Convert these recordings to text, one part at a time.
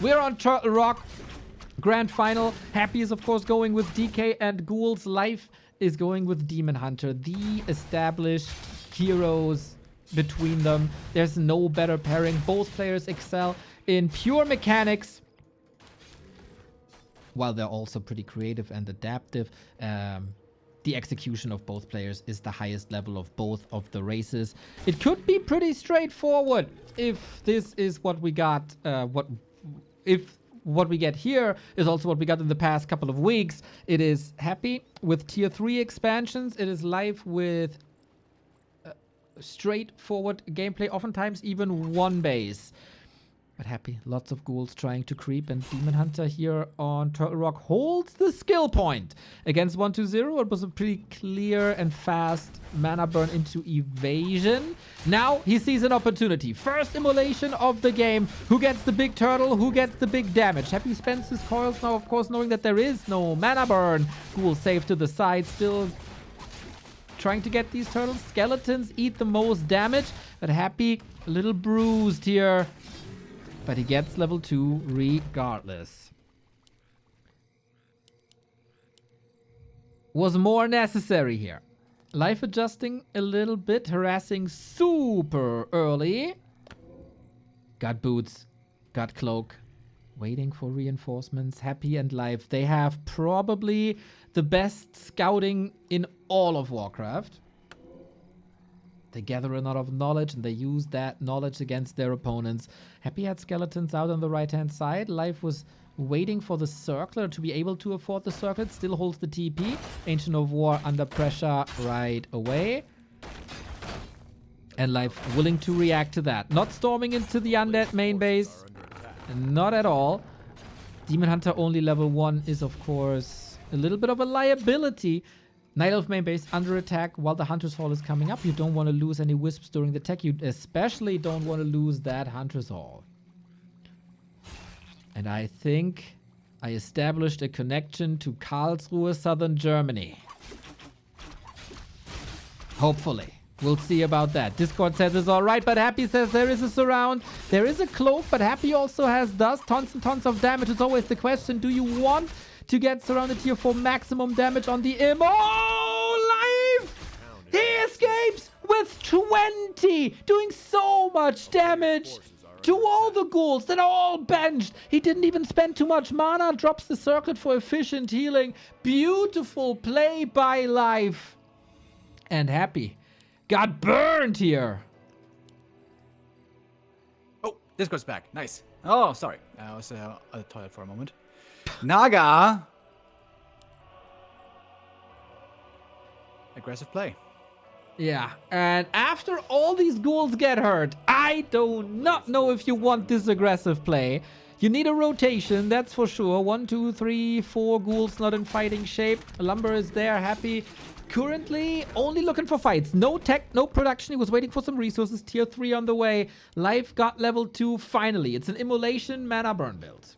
We're on Turtle Rock. Grand final. Happy is, of course, going with DK and Ghouls. Life is going with Demon Hunter. The established heroes between them. There's no better pairing. Both players excel in pure mechanics, while they're also pretty creative and adaptive. The execution of both players is the highest level of both of the races. It could be pretty straightforward if this is what we got. If what we get here is also what we got in the past couple of weeks. It is Happy with tier 3 expansions. It is Live with straightforward gameplay, oftentimes even one base. But Happy, lots of ghouls trying to creep, and Demon Hunter here on Turtle Rock holds the skill point. Against 1-2-0, it was a pretty clear and fast mana burn into evasion. Now he sees an opportunity. First immolation of the game. Who gets the big turtle? Who gets the big damage? Happy spends his coils now, of course, knowing that there is no mana burn. Ghoul safe to the side, still trying to get these turtles. Skeletons eat the most damage, but Happy a little bruised here. But he gets level 2 regardless. Was more necessary here. Life adjusting a little bit, harassing super early. Got boots, got cloak, waiting for reinforcements. Happy and Life, they have probably the best scouting in all of Warcraft. They gather a lot of knowledge and they use that knowledge against their opponents. Happy had skeletons out on the right-hand side. Life was waiting for the circler to be able to afford the circlet. Still holds the TP. Ancient of War under pressure right away. And Life willing to react to that. Not storming into the undead main base. Not at all. Demon Hunter only level 1 is, of course, a little bit of a liability. Night Elf main base under attack while the Hunter's Hall is coming up. You don't want to lose any wisps during the tech. You especially don't want to lose that Hunter's Hall. And I think I established a connection to Karlsruhe, southern Germany. Hopefully. We'll see about that. Discord says it's alright, but Happy says there is a surround. There is a cloak, but Happy also has dust. Tons and tons of damage. It's always the question, do you want to get surrounded here for maximum damage on the immo? Live! He escapes with 20, doing so much damage to all the ghouls that are all benched. He didn't even spend too much mana. Drops the circlet for efficient healing. Beautiful play by Live. And Happy got burned here. Oh, Discord's back. Nice. Oh, sorry. I was at the toilet for a moment. Naga. Aggressive play. Yeah, and after all these ghouls get hurt, I do not know if you want this aggressive play. You need a rotation, that's for sure. 1, 2, 3, 4 ghouls not in fighting shape. Lumber is there, Happy. Currently only looking for fights. No tech, no production. He was waiting for some resources. Tier 3 on the way. Life got level 2 finally. It's an immolation mana burn build.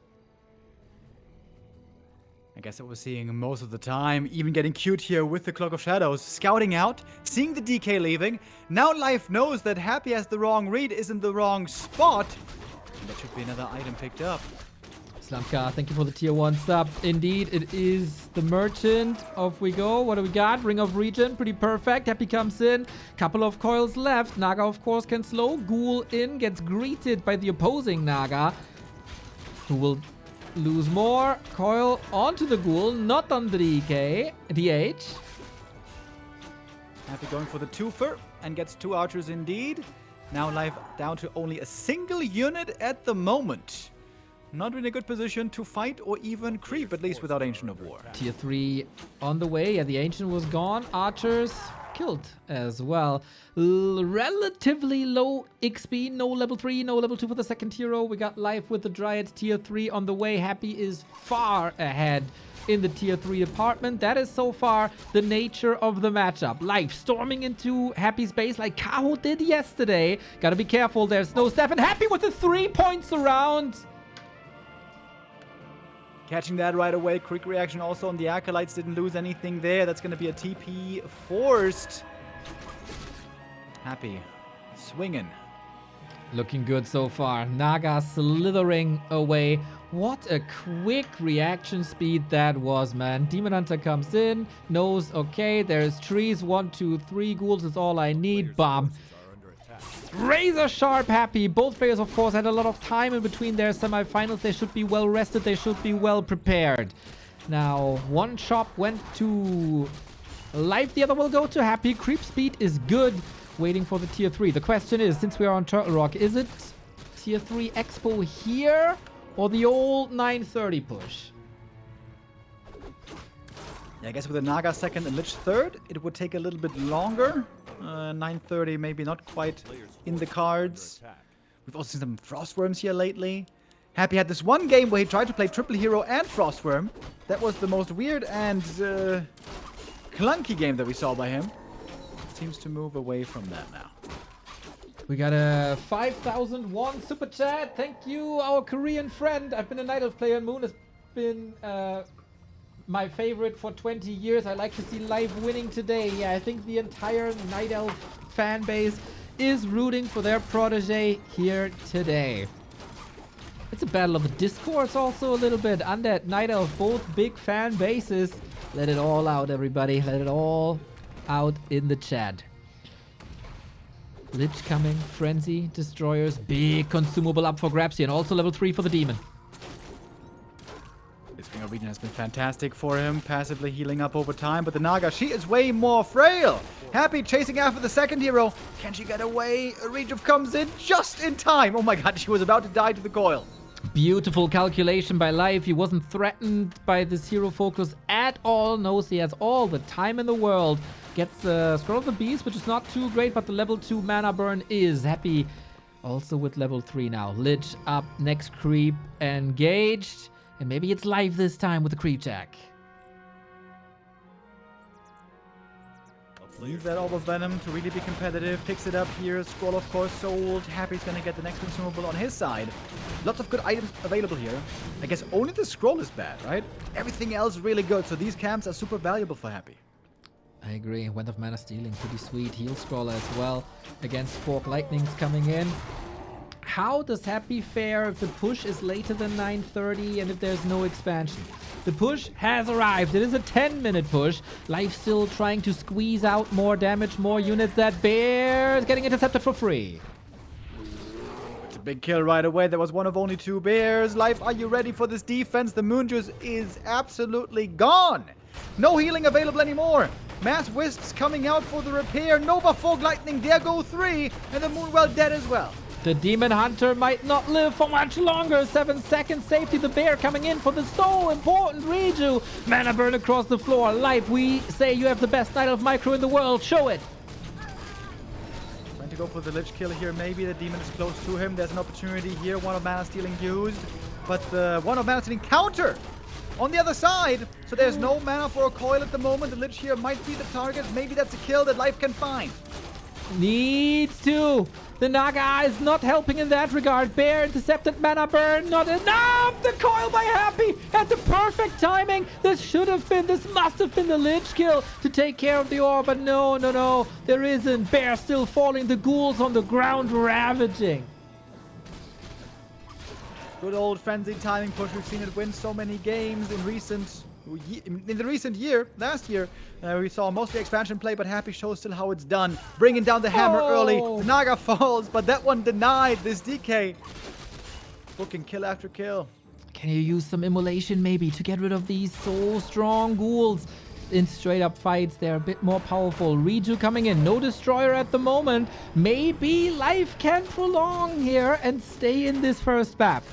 I guess I was seeing most of the time, even getting cute here with the Cloak of Shadows, scouting out, seeing the DK leaving. Now Life knows that Happy has the wrong read, is in the wrong spot. And that should be another item picked up. Slamka, thank you for the tier 1 sub. Indeed, it is the Merchant. Off we go. What do we got? Ring of Regen, pretty perfect. Happy comes in. Couple of coils left. Naga, of course, can slow. Ghoul in, gets greeted by the opposing Naga, who will lose more. Coil onto the Ghoul, not on the DH. Happy going for the twofer and gets 2 archers indeed. Now Life down to only a single unit at the moment. Not in a good position to fight or even creep, at least without Ancient of War. Tier 3 on the way. Yeah, the Ancient was gone. Archers killed as well. Relatively low XP. No level 3, no level 2 for the second hero. We got Life with the Dryad. Tier 3 on the way. Happy is far ahead in the tier 3 department. That is so far the nature of the matchup. Life storming into Happy's base like Kaho did yesterday. Gotta be careful. There's no staff, and Happy with the 3 points around. Catching that right away. Quick reaction also on the Acolytes. Didn't lose anything there. That's going to be a TP forced. Happy swinging. Looking good so far. Naga slithering away. What a quick reaction speed that was, man. Demon Hunter comes in, knows, okay, there's trees. 1, 2, 3 ghouls is all I need. Bomb. Razor sharp happy. Both players, of course, had a lot of time in between their semifinals. They should be well rested. They should be well prepared. Now, one chop went to Life. The other will go to Happy. Creep speed is good. Waiting for the tier 3. The question is, since we are on Turtle Rock, is it tier 3 Expo here or the old 930 push? Yeah, I guess with the Naga second and Lich third, it would take a little bit longer. 930 maybe not quite in the cards. We've also seen some Frostworms here lately. Happy had this one game where he tried to play Triple Hero and Frostworm. That was the most weird and clunky game that we saw by him. Seems to move away from that now. We got a 5,001 super chat. Thank you, our Korean friend. I've been a Night Elf player. Moon has been my favorite for 20 years. I like to see live winning today. Yeah, I think the entire Night Elf fan base is rooting for their protege here today. It's a battle of the discords also a little bit. Undead, Night Elf, both big fan bases. Let it all out, everybody. Let it all out in the chat. Lich coming, Frenzy, Destroyers, big consumable up for grabs here, and also level 3 for the Demon. This Ring of Region has been fantastic for him, passively healing up over time, but the Naga, she is way more frail. Happy chasing after the second hero. Can she get away? Rejuve comes in just in time. Oh my god, she was about to die to the coil. Beautiful calculation by Life. He wasn't threatened by this hero focus at all. Knows he has all the time in the world. Gets Scroll of the Beast, which is not too great, but the level 2 mana burn is. Happy also with level 3 now. Lich up, next creep engaged. And maybe it's Life this time with the creep jack. Leaves that Orb of Venom to really be competitive. Picks it up here. Scroll, of course, sold. Happy's gonna get the next consumable on his side. Lots of good items available here. I guess only the scroll is bad, right? Everything else really good. So these camps are super valuable for Happy. I agree. Wind of Mana Stealing, pretty sweet. Heal Scroller as well against Fork Lightnings coming in. How does Happy fare if the push is later than 9:30 and if there's no expansion? The push has arrived. It is a 10-minute push. Life still trying to squeeze out more damage, more units. That bear is getting intercepted for free. It's a big kill right away. There was one of only 2 bears. Life, are you ready for this defense? The Moon Juice is absolutely gone. No healing available anymore. Mass Wisps coming out for the repair. Nova Fog Lightning, there go 3. And the Moonwell dead as well. The Demon Hunter might not live for much longer. 7 seconds safety. The bear coming in for the so important Reju. Mana burn across the floor. Life, we say you have the best Night Elf micro in the world. Show it. Trying to go for the Lich kill here. Maybe the Demon is close to him. There's an opportunity here. One of Mana Stealing used. But the one of Mana Stealing counter on the other side. So there's no mana for a coil at the moment. The Lich here might be the target. Maybe that's a kill that Life can find. Needs to. The Naga is not helping in that regard. Bear intercepted mana burn. Not enough. The coil by Happy at the perfect timing. This must have been the Lich kill to take care of the orb. But no. There isn't. Bear still falling. The ghouls on the ground ravaging. Good old frenzy timing push. We've seen it win so many games in the recent year, last year, we saw mostly expansion play, but Happy shows still how it's done. Bringing down the hammer early. The Naga falls, but that one denied. This DK booking kill after kill. Can you use some immolation maybe to get rid of these so strong ghouls? In straight up fights, they're a bit more powerful. Reju coming in. No destroyer at the moment. Maybe Life can prolong here and stay in this first map.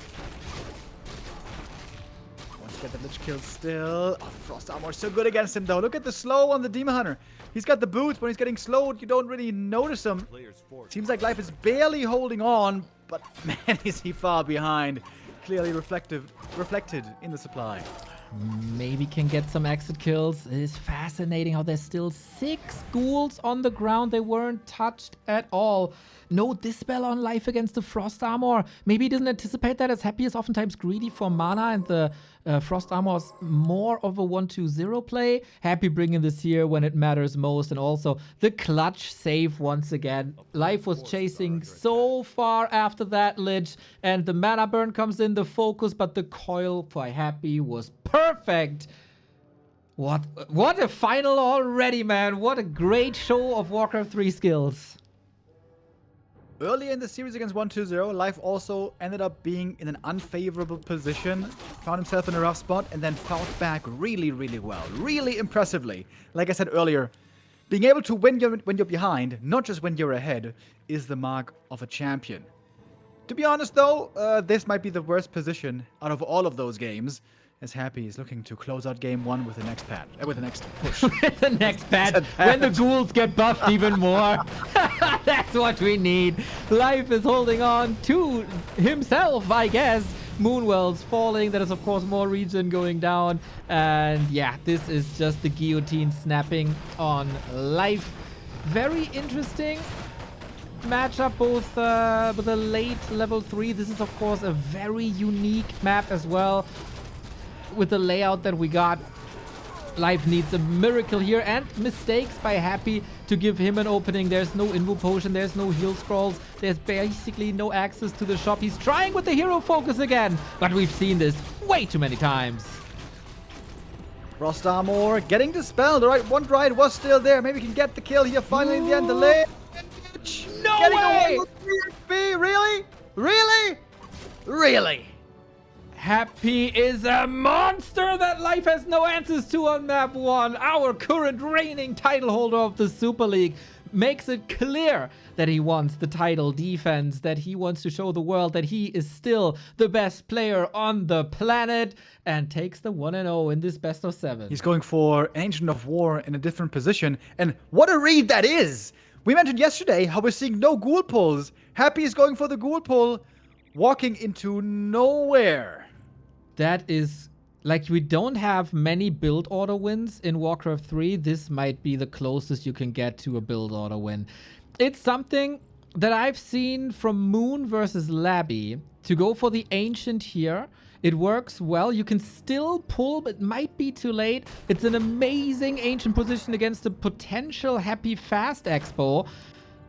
Get the Lich kill still. Oh, the Frost Armor is so good against him, though. Look at the slow on the Demon Hunter. He's got the boots. When he's getting slowed, you don't really notice him. Seems like Life is barely holding on, but man, is he far behind. Clearly reflected in the supply. Maybe can get some exit kills. It is fascinating how there's still 6 ghouls on the ground. They weren't touched at all. No Dispel on Life against the Frost Armor. Maybe he doesn't anticipate that, as Happy is oftentimes greedy for mana, and the Frost Armor's more of a 1-2-0 play. Happy bringing this here when it matters most. And also the clutch save once again. Life was chasing so far after that Lich. And the mana burn comes in, the focus. But the coil for Happy was perfect. What a final already, man. What a great show of Warcraft 3 skills. Early in the series against 1-2-0, Life also ended up being in an unfavorable position, found himself in a rough spot, and then fought back really, really well. Really impressively. Like I said earlier, being able to win when you're behind, not just when you're ahead, is the mark of a champion. To be honest, though, this might be the worst position out of all of those games, as Happy is looking to close out game 1 with the next with the next push. With the next patch, when the ghouls get buffed even more. That's what we need. Life is holding on to himself, I guess. Moonwell's falling. There is, of course, more regen going down. And yeah, this is just the guillotine snapping on Life. Very interesting matchup, both with a late level 3. This is, of course, a very unique map as well. With the layout that we got, Life needs a miracle here and mistakes by Happy to give him an opening. There's no Invo Potion, there's no heal scrolls, there's basically no access to the shop. He's trying with the hero focus again, but we've seen this way too many times. Frost Armor getting dispelled. All right, one Dryad was still there. Maybe he can get the kill here finally in the end. The lane. No getting way! away with PHP. Really? Really? Really? Happy is a monster that Life has no answers to on map 1. Our current reigning title holder of the Super League makes it clear that he wants the title defense, that he wants to show the world that he is still the best player on the planet, and takes the 1-0 in this best of 7. He's going for an Ancient of War in a different position, and what a read that is! We mentioned yesterday how we're seeing no ghoul pulls. Happy is going for the ghoul pull, walking into nowhere. That is, like, we don't have many build order wins in Warcraft 3. This might be the closest you can get to a build order win. It's something that I've seen from Moon versus Labby to go for the Ancient here. It works well. You can still pull, but it might be too late. It's an amazing Ancient position against a potential Happy Fast Expo.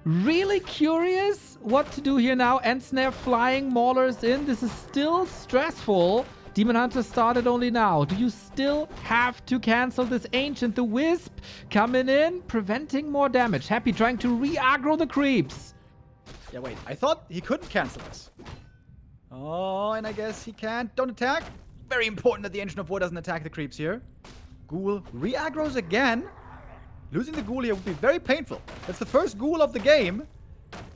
Really curious what to do here now. Ensnare flying Maulers in. This is still stressful. Demon Hunter started only now. Do you still have to cancel this Ancient? The Wisp coming in, preventing more damage. Happy trying to re-aggro the creeps. Yeah, wait. I thought he couldn't cancel this. Oh, and I guess he can't. Don't attack. Very important that the Ancient of War doesn't attack the creeps here. Ghoul re-aggros again. Losing the Ghoul here would be very painful. That's the first Ghoul of the game.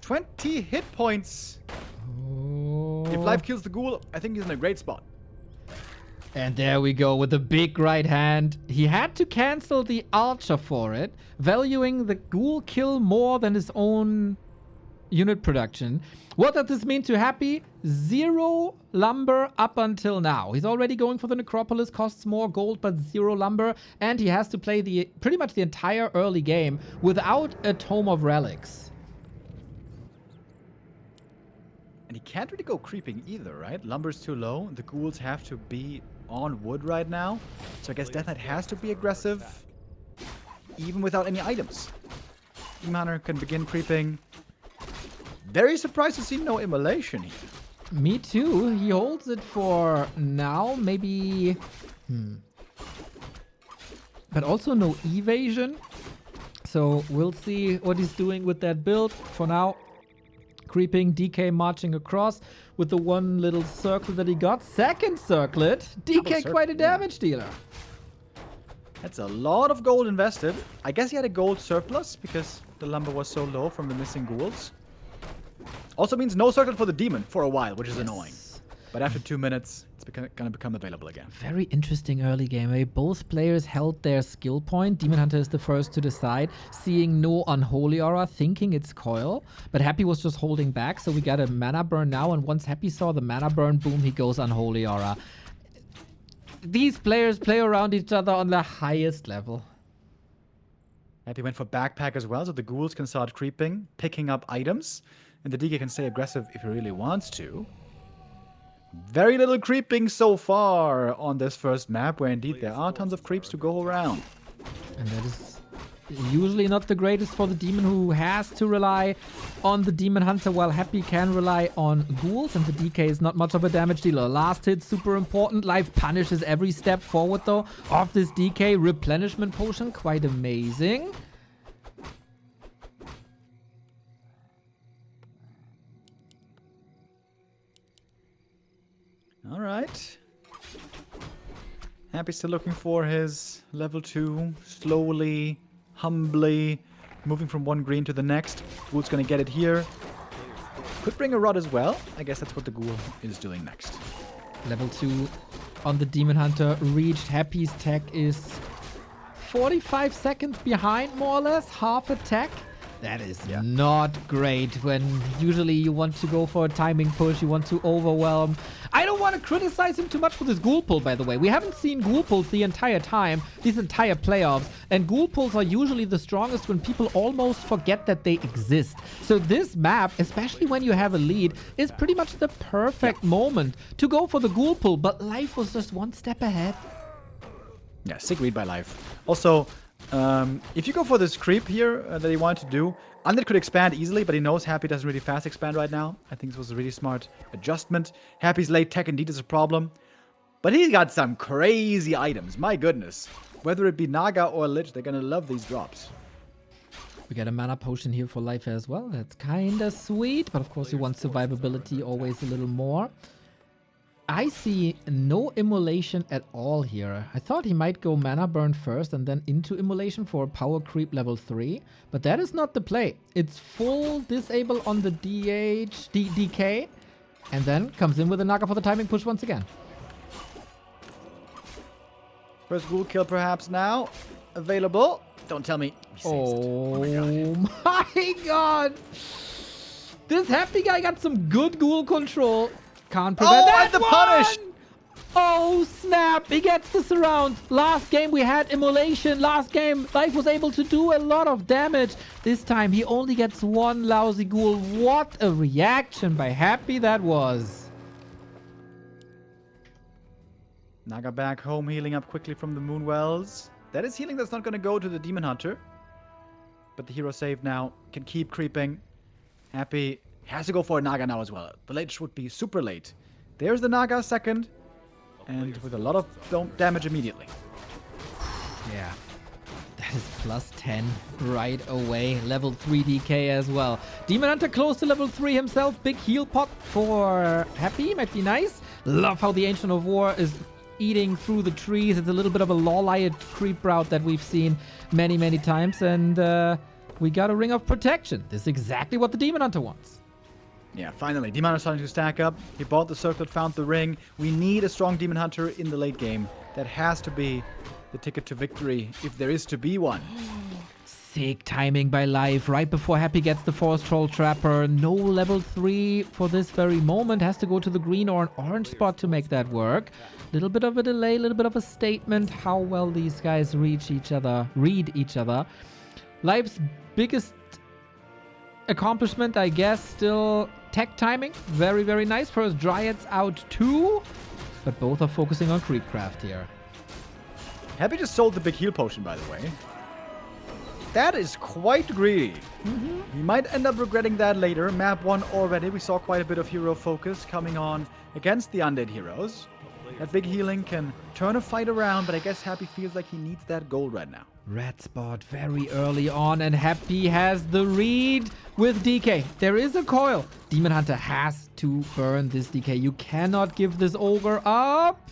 20 hit points. Oh. If Life kills the Ghoul, I think he's in a great spot. And there we go with the big right hand. He had to cancel the Archer for it, valuing the Ghoul kill more than his own unit production. What does this mean to Happy? 0 lumber up until now. He's already going for the Necropolis, costs more gold, but 0 lumber. And he has to play pretty much the entire early game without a Tome of Relics. And he can't really go creeping either, right? Lumber's too low. The ghouls have to be on wood right now. So I guess Death Knight has to be aggressive, even without any items. Demon Hunter can begin creeping. Very surprised to see no immolation here. Me too. He holds it for now. Maybe... But also no evasion. So we'll see what he's doing with that build. For now, creeping, DK marching across with the one little circle that he got. Second circlet. DK quite a damage dealer. That's a lot of gold invested. I guess he had a gold surplus because the lumber was so low from the missing ghouls. Also means no circlet for the demon for a while, which is annoying. But after 2 minutes, it's going to become available again. Very interesting early game. Both players held their skill point. Demon Hunter is the first to decide, seeing no Unholy Aura, thinking it's Coil. But Happy was just holding back, so we got a mana burn now. And once Happy saw the mana burn, boom, he goes Unholy Aura. These players play around each other on the highest level. Happy went for backpack as well, so the ghouls can start creeping, picking up items. And the DK can stay aggressive if he really wants to. Very little creeping so far on this first map, where indeed there are tons of creeps to go around. And that is usually not the greatest for the demon, who has to rely on the demon hunter, while Happy can rely on ghouls, and the DK is not much of a damage dealer. Last hit, super important. Life punishes every step forward though of this DK. Replenishment potion, quite amazing. All right. Happy still looking for his level 2, slowly, humbly, moving from one green to the next. Ghoul's gonna get it here. Could bring a rod as well. I guess that's what the Ghoul is doing next. Level 2 on the Demon Hunter reached. Happy's tech is 45 seconds behind, more or less. Half a tech. That is not great when usually you want to go for a timing push, you want to overwhelm. I don't want to criticize him too much for this ghoul pull, by the way. We haven't seen ghoul pulls the entire time, these entire playoffs. And ghoul pulls are usually the strongest when people almost forget that they exist. So this map, especially when you have a lead, is pretty much the perfect moment to go for the ghoul pull. But Life was just one step ahead. Yeah, sick read by Life. Also, if you go for this creep here that he wanted to do, Undead could expand easily, but he knows Happy doesn't really fast expand right now. I think this was a really smart adjustment. Happy's late tech indeed is a problem, but he's got some crazy items. My goodness. Whether it be Naga or Lich, they're gonna love these drops. We get a mana potion here for Life as well. That's kinda sweet, but of course you want survivability always a little more. I see no immolation at all here. I thought he might go mana burn first and then into immolation for power creep level 3, but that is not the play. It's full disable on the DK, and then comes in with a Naga for the timing push once again. First Ghoul kill perhaps now. Available. Don't tell me he saves it. Oh my god! This Happy guy got some good Ghoul control. Can't prevent that. The punish! Oh snap! He gets the surround. Last game we had immolation. Last game Life was able to do a lot of damage. This time he only gets one lousy Ghoul. What a reaction by Happy that was. Naga back home, healing up quickly from the Moonwells. That is healing that's not going to go to the Demon Hunter. But the hero save now can keep creeping. Happy has to go for a Naga now as well. The Lich would be super late. There's the Naga second. And with a lot of damage immediately. Yeah. That is plus 10 right away. Level 3 DK as well. Demon Hunter close to level 3 himself. Big heal pot for Happy. Might be nice. Love how the Ancient of War is eating through the trees. It's a little bit of a Lawliot creep route that we've seen many, many times. And we got a Ring of Protection. This is exactly what the Demon Hunter wants. Yeah, finally. Demon Hunter starting to stack up. He bought the circlet, found the ring. We need a strong Demon Hunter in the late game. That has to be the ticket to victory, if there is to be one. Sick timing by Life. Right before Happy gets the Forest Troll Trapper. No level 3 for this very moment. Has to go to the green or an orange spot to make that work. Little bit of a delay, little bit of a statement. How well these guys read each other. Life's biggest accomplishment, I guess, still tech timing. Very, very nice. First Dryads out too, but both are focusing on Creepcraft here. Happy just sold the big heal potion, by the way. That is quite greedy. You might end up regretting that later. Map 1 already. We saw quite a bit of hero focus coming on against the undead heroes. That big healing can turn a fight around, but I guess Happy feels like he needs that gold right now. Red spot very early on, and Happy has the read with DK. There is a coil. Demon Hunter has to burn this DK. You cannot give this ogre up.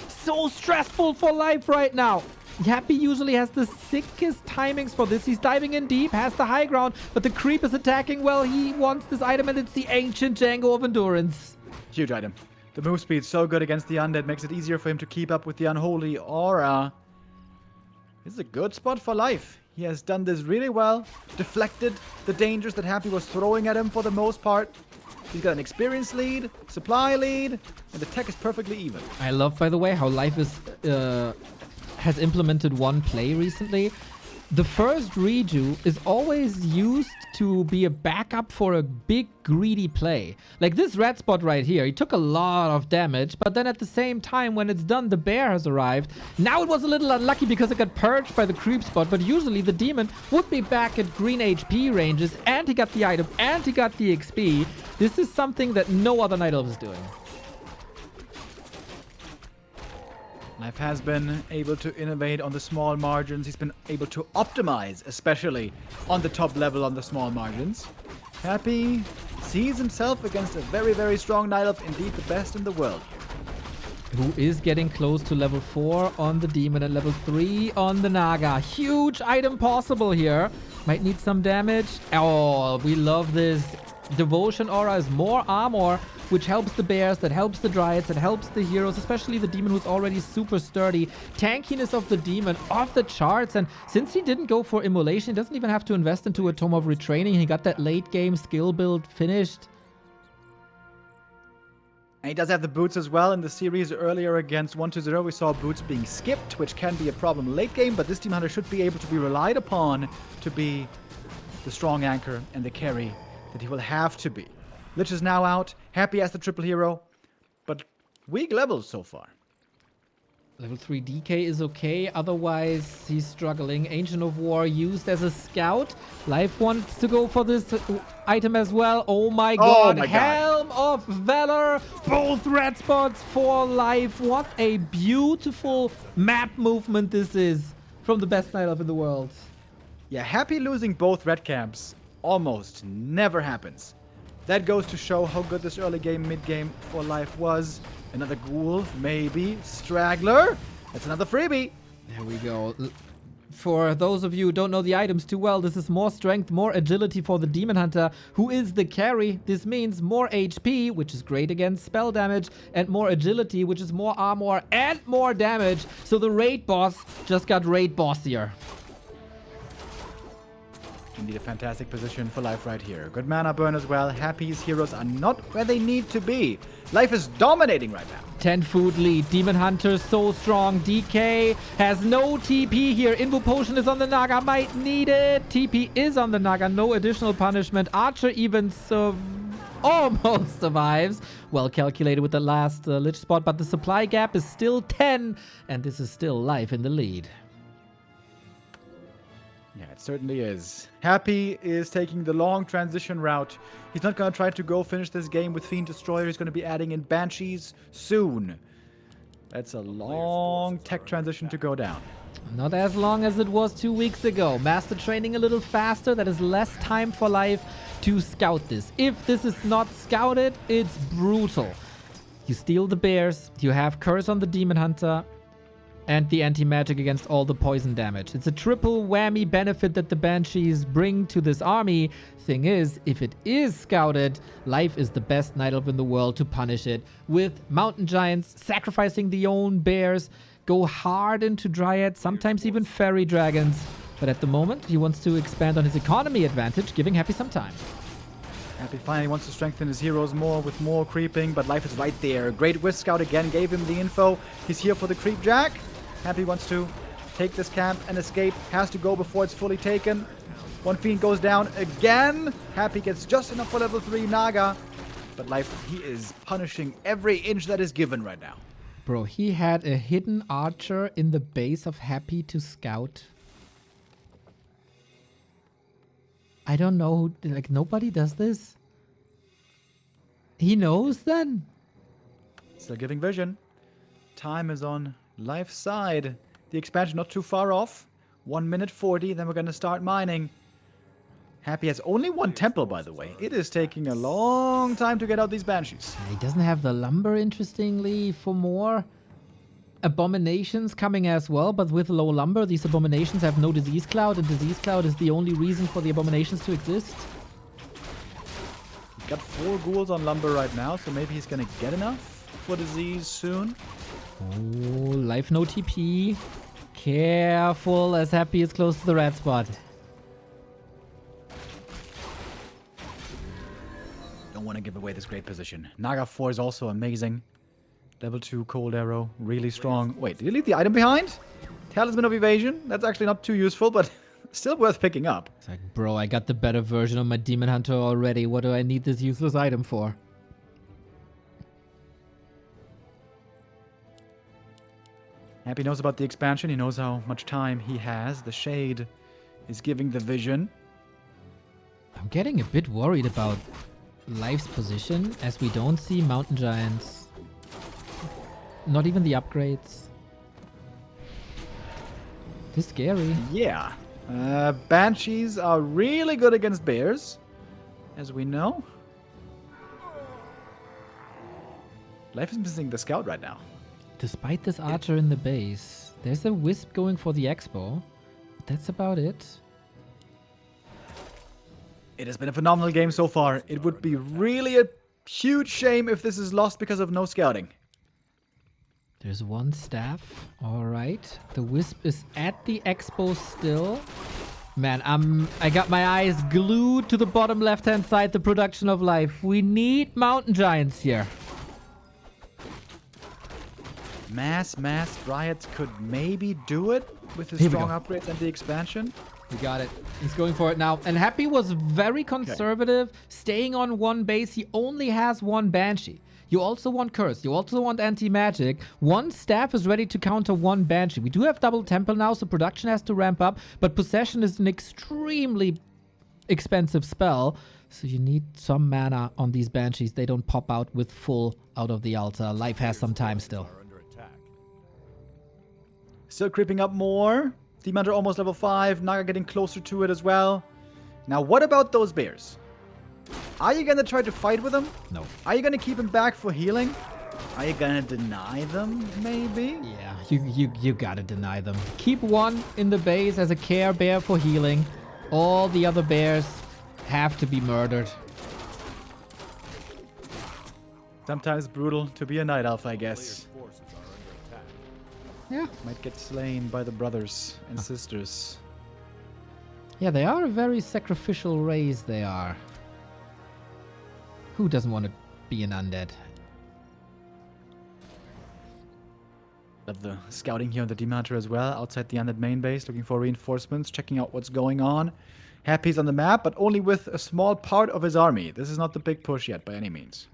So stressful for Life right now. Happy usually has the sickest timings for this. He's diving in deep, has the high ground, but the creep is attacking well. He wants this item, and it's the Ancient Django of Endurance. Huge item. The move speed so good against the undead, makes it easier for him to keep up with the unholy aura. This is a good spot for Life. He has done this really well. Deflected the dangers that Happy was throwing at him for the most part. He's got an experience lead, supply lead, and the tech is perfectly even. I love, by the way, how Life is has implemented one play recently. the first redo is always used to be a backup for a big greedy play. Like this red spot right here, he took a lot of damage, but then at the same time when it's done, the bear has arrived. Now it was a little unlucky because it got purged by the creep spot, but usually the demon would be back at green HP ranges, and he got the item, and he got the XP. This is something that no other Night Elf is doing. Life has been able to innovate on the small margins. He's been able to optimize, especially on the top level on the small margins. Happy sees himself against a very, very strong Night Elf, indeed the best in the world here. Who is getting close to level 4 on the demon and level 3 on the Naga. Huge item possible here. Might need some damage. Oh, we love this. Devotion Aura is more armor, which helps the bears, that helps the dryads, that helps the heroes, especially the demon who's already super sturdy. Tankiness of the demon off the charts, and since he didn't go for immolation, he doesn't even have to invest into a Tome of Retraining. He got that late game skill build finished. And he does have the boots as well. In the series earlier against 1-0, we saw boots being skipped, which can be a problem late game, but this Demon Hunter should be able to be relied upon to be the strong anchor and the carry that he will have to be. Lich is now out, Happy as the triple hero, but weak levels so far. Level 3 DK is okay, otherwise he's struggling. Ancient of War used as a scout. Life wants to go for this item as well. Oh my god, Helm of Valor! Both red spots for Life. What a beautiful map movement this is from the best Night Elf in the world. Yeah, Happy losing both red camps almost never happens. That goes to show how good this early game, mid game for Life was. Another ghoul, maybe. Straggler. That's another freebie. There we go. For those of you who don't know the items too well, this is more strength, more agility for the Demon Hunter, who is the carry. This means more HP, which is great against spell damage, and more agility, which is more armor and more damage. So the raid boss just got raid bossier. Indeed, a fantastic position for Life right here. Good mana burn as well. Happy's heroes are not where they need to be. Life is dominating right now. 10 food lead. Demon Hunter so strong. DK has no TP here. Invo Potion is on the Naga. Might need it. TP is on the Naga. No additional punishment. Archer even almost survives. Well calculated with the last Lich spot, but the supply gap is still 10, and this is still Life in the lead. Yeah, it certainly is. Happy is taking the long transition route. He's not going to try to go finish this game with Fiend Destroyer. He's going to be adding in Banshees soon. That's a long tech transition to go down. Not as long as it was 2 weeks ago. Master training a little faster. That is less time for Life to scout this. If this is not scouted, it's brutal. You steal the bears. You have Curse on the Demon Hunter. And the anti-magic against all the poison damage. It's a triple whammy benefit that the Banshees bring to this army. Thing is, if it is scouted, Life is the best Night Elf in the world to punish it. With Mountain Giants, sacrificing the own bears, go hard into Dryads, sometimes even Fairy Dragons. But at the moment, he wants to expand on his economy advantage, giving Happy some time. Happy finally wants to strengthen his heroes more with more creeping, but Life is right there. Great Wisp Scout again gave him the info. He's here for the creep jack. Happy wants to take this camp and escape. Has to go before it's fully taken. One Fiend goes down again. Happy gets just enough for level 3 Naga. But Life, he is punishing every inch that is given right now. Bro, he had a hidden archer in the base of Happy to scout. I don't know. Like, nobody does this. He knows then? Still giving vision. Time is on Life's side. The expansion not too far off. 1 minute 40, then we're going to start mining. Happy has only one temple, by the way. It is taking a long time to get out these Banshees. He doesn't have the lumber, interestingly, for more. Abominations coming as well, but with low lumber, these abominations have no disease cloud, and disease cloud is the only reason for the abominations to exist. He's got 4 ghouls on lumber right now, so maybe he's going to get enough for disease soon. Oh, Life no TP. Careful as Happy is close to the red spot. Don't want to give away this great position. Naga 4 is also amazing. Level 2 Cold Arrow, really strong. Wait, did he leave the item behind? Talisman of Evasion? That's actually not too useful, but still worth picking up. It's like, bro, I got the better version of my Demon Hunter already. What do I need this useless item for? Happy knows about the expansion. He knows how much time he has. The Shade is giving the vision. I'm getting a bit worried about Life's position as we don't see Mountain Giants. Not even the upgrades. This is scary. Yeah. Banshees are really good against bears, as we know. Life is missing the scout right now. Despite this archer in the base, there's a wisp going for the expo. That's about it. It has been a phenomenal game so far. It would be really a huge shame if this is lost because of no scouting. There's one staff. All right. The wisp is at the expo still. Man, I got my eyes glued to the bottom left-hand side, the production of life. We need Mountain Giants here. Mass Dryads could maybe do it with his strong upgrades and the expansion. We got it. He's going for it now. And Happy was very conservative, staying on one base. He only has one Banshee. You also want Curse. You also want Anti-Magic. One staff is ready to counter one Banshee. We do have double Temple now, so production has to ramp up. But Possession is an extremely expensive spell. So you need some mana on these Banshees. They don't pop out with full out of the altar. Life has some time still. Still creeping up more. Demon Hunter almost level 5. Naga getting closer to it as well. Now, what about those bears? Are you going to try to fight with them? No. Are you going to keep them back for healing? Are you going to deny them, maybe? Yeah, you gotta deny them. Keep one in the base as a care bear for healing. All the other bears have to be murdered. Sometimes brutal to be a night elf, I guess. Yeah. Might get slain by the brothers and sisters. Yeah, they are a very sacrificial race, they are. Who doesn't want to be an undead? Love the scouting here on the Demon Hunter as well, outside the undead main base, looking for reinforcements, checking out what's going on. Happy's on the map, but only with a small part of his army. This is not the big push yet, by any means.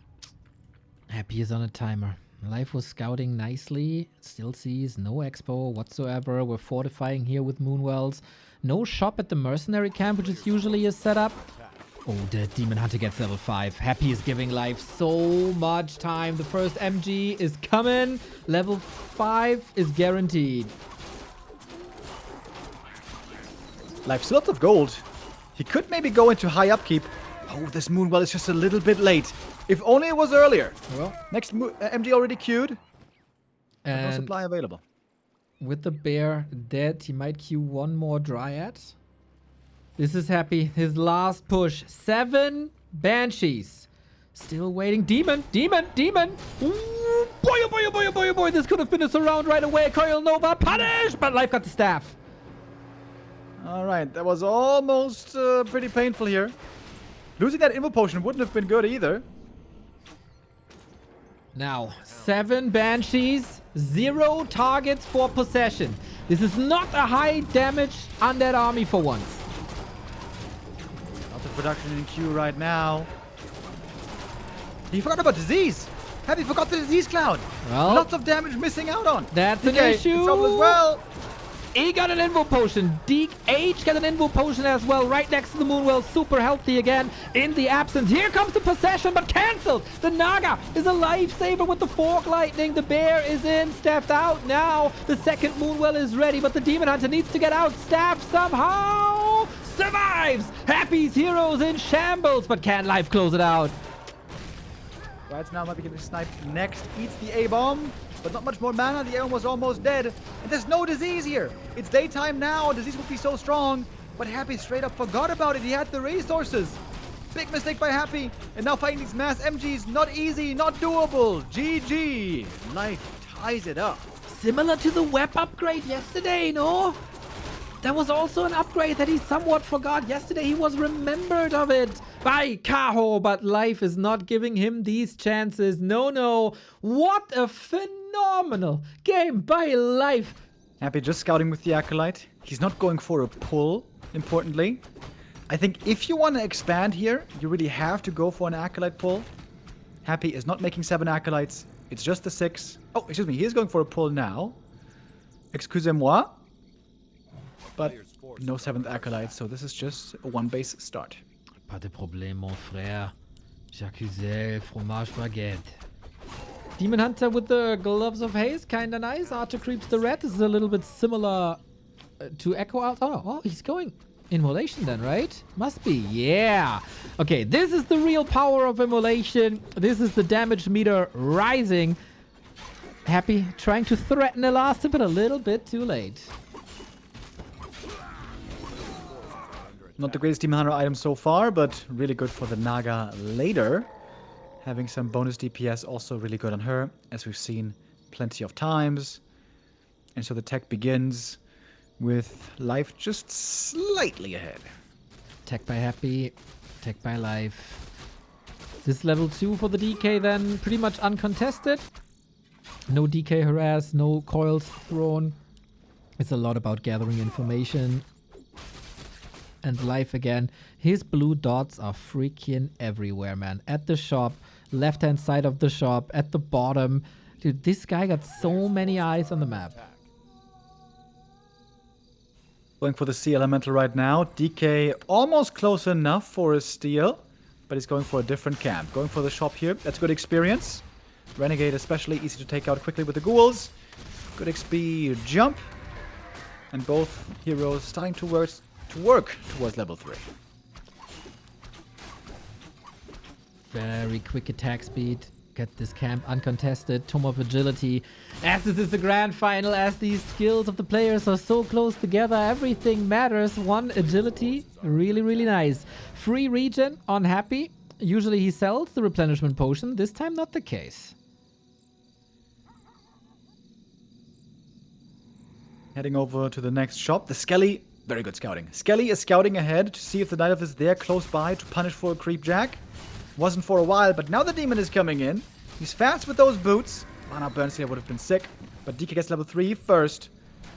Happy is on a timer. Life was scouting nicely. Still sees no expo whatsoever. We're fortifying here with Moonwells. No shop at the mercenary camp, which is usually a setup. Oh, the Demon Hunter gets level 5. Happy is giving Life so much time. The first MG is coming. Level 5 is guaranteed. Life still lots of gold. He could maybe go into high upkeep. Oh, this Moonwell is just a little bit late. If only it was earlier. Well, next MG already queued. And no supply available. With the bear dead, he might queue one more Dryad. This is Happy. His last push. 7 Banshees. Still waiting. Demon. Ooh, boy, oh boy, oh boy, oh boy, oh boy. This could have finished the round right away. Coil Nova punished, but Life got the staff. Alright, that was almost pretty painful here. Losing that Invo Potion wouldn't have been good either. Now, 7 Banshees, 0 targets for possession. This is not a high damage undead army for once. Lots of production in queue right now. He forgot about disease. Have you forgot the disease cloud? Well, lots of damage missing out on. That's an DK, issue. trouble as well. He got an Invo Potion. H got an Invo Potion as well, right next to the Moonwell. Super healthy again in the absence. Here comes the possession, but cancelled. The Naga is a lifesaver with the Fork Lightning. The bear is in, staffed out now. The second Moonwell is ready, but the Demon Hunter needs to get out. Staff somehow survives. Happy's heroes in shambles, but can Life close it out? Right now might be getting sniped next. Eats the A-bomb. But not much more mana. The Aeon was almost dead. And there's no disease here. It's daytime now. Disease would be so strong. But Happy straight up forgot about it. He had the resources. Big mistake by Happy. And now fighting these mass MGs. Not easy. Not doable. GG. Life ties it up. Similar to the web upgrade yesterday, no? That was also an upgrade that he somewhat forgot. Yesterday he was remembered of it by Kaho, but Life is not giving him these chances. No. What a phenomenal game by Life. Happy just scouting with the Acolyte. He's not going for a pull importantly. I think if you want to expand here, you really have to go for an Acolyte pull. Happy is not making 7 Acolytes. It's just the 6. Oh, excuse me. He is going for a pull now. Excusez-moi. But no 7th Acolyte, so this is just a 1-base start. Pas de problème, mon frère. J'accusais fromage baguette. Demon Hunter with the Gloves of Haze, kinda nice. Archer creeps the red. This is a little bit similar to Echo out. Oh, he's going Immolation then, right? Must be, yeah. Okay, this is the real power of Immolation. This is the damage meter rising. Happy trying to threaten Elastic, but a little bit too late. Not the greatest Demon Hunter item so far, but really good for the Naga later. Having some bonus DPS also really good on her, as we've seen plenty of times. And so the tech begins with life just slightly ahead. Tech by Happy, tech by Life. This level 2 for the DK then pretty much uncontested. No DK harass, no coils thrown. It's a lot about gathering information. And Life again. His blue dots are freaking everywhere, man. At the shop, left-hand side of the shop, at the bottom. Dude, this guy got so many eyes on the map. Going for the Sea Elemental right now. DK almost close enough for a steal, but he's going for a different camp. Going for the shop here. That's good experience. Renegade especially easy to take out quickly with the ghouls. Good XP jump. And both heroes starting to work towards level 3. Very quick attack speed. Get this camp uncontested. Tome of Agility. As this is the grand final, as these skills of the players are so close together, everything matters. 1 agility. Really, really nice. Free regen on Happy. Usually he sells the replenishment potion. This time not the case. Heading over to the next shop. The Skelly. Very good scouting. Skelly is scouting ahead to see if the Night Elf is there close by to punish for a creep jack. Wasn't for a while, but now the demon is coming in. He's fast with those boots. Mana burns here would have been sick. But DK gets level 3 first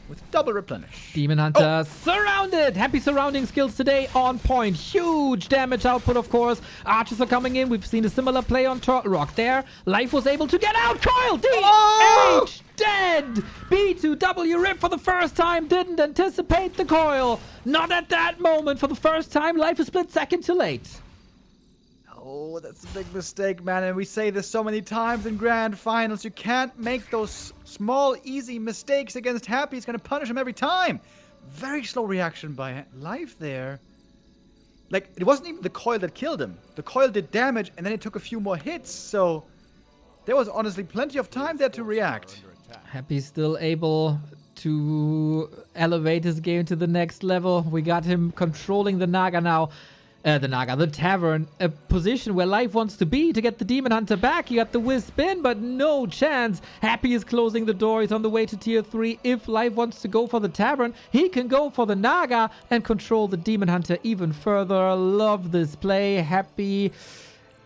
with double replenish. Demon Hunter surrounded. Happy surrounding skills today on point. Huge damage output, of course. Archers are coming in. We've seen a similar play on Turtle Rock there. Life was able to get out. Coil DH dead. B2W rip for the first time. Didn't anticipate the coil. Not at that moment. For the first time, Life is split second too late. Oh, that's a big mistake, man. And we say this so many times in grand finals. You can't make those small, easy mistakes against Happy. He's going to punish him every time. Very slow reaction by Life there. Like, it wasn't even the coil that killed him. The coil did damage, and then it took a few more hits. So, there was honestly plenty of time there to react. Happy still able to elevate his game to the next level. We got him controlling the Naga now. The tavern, a position where Life wants to be to get the Demon Hunter back. You got the Wisp in, but no chance. Happy is closing the door. He's on the way to tier 3. If Life wants to go for the tavern, he can go for the Naga and control the Demon Hunter even further. Love this play. Happy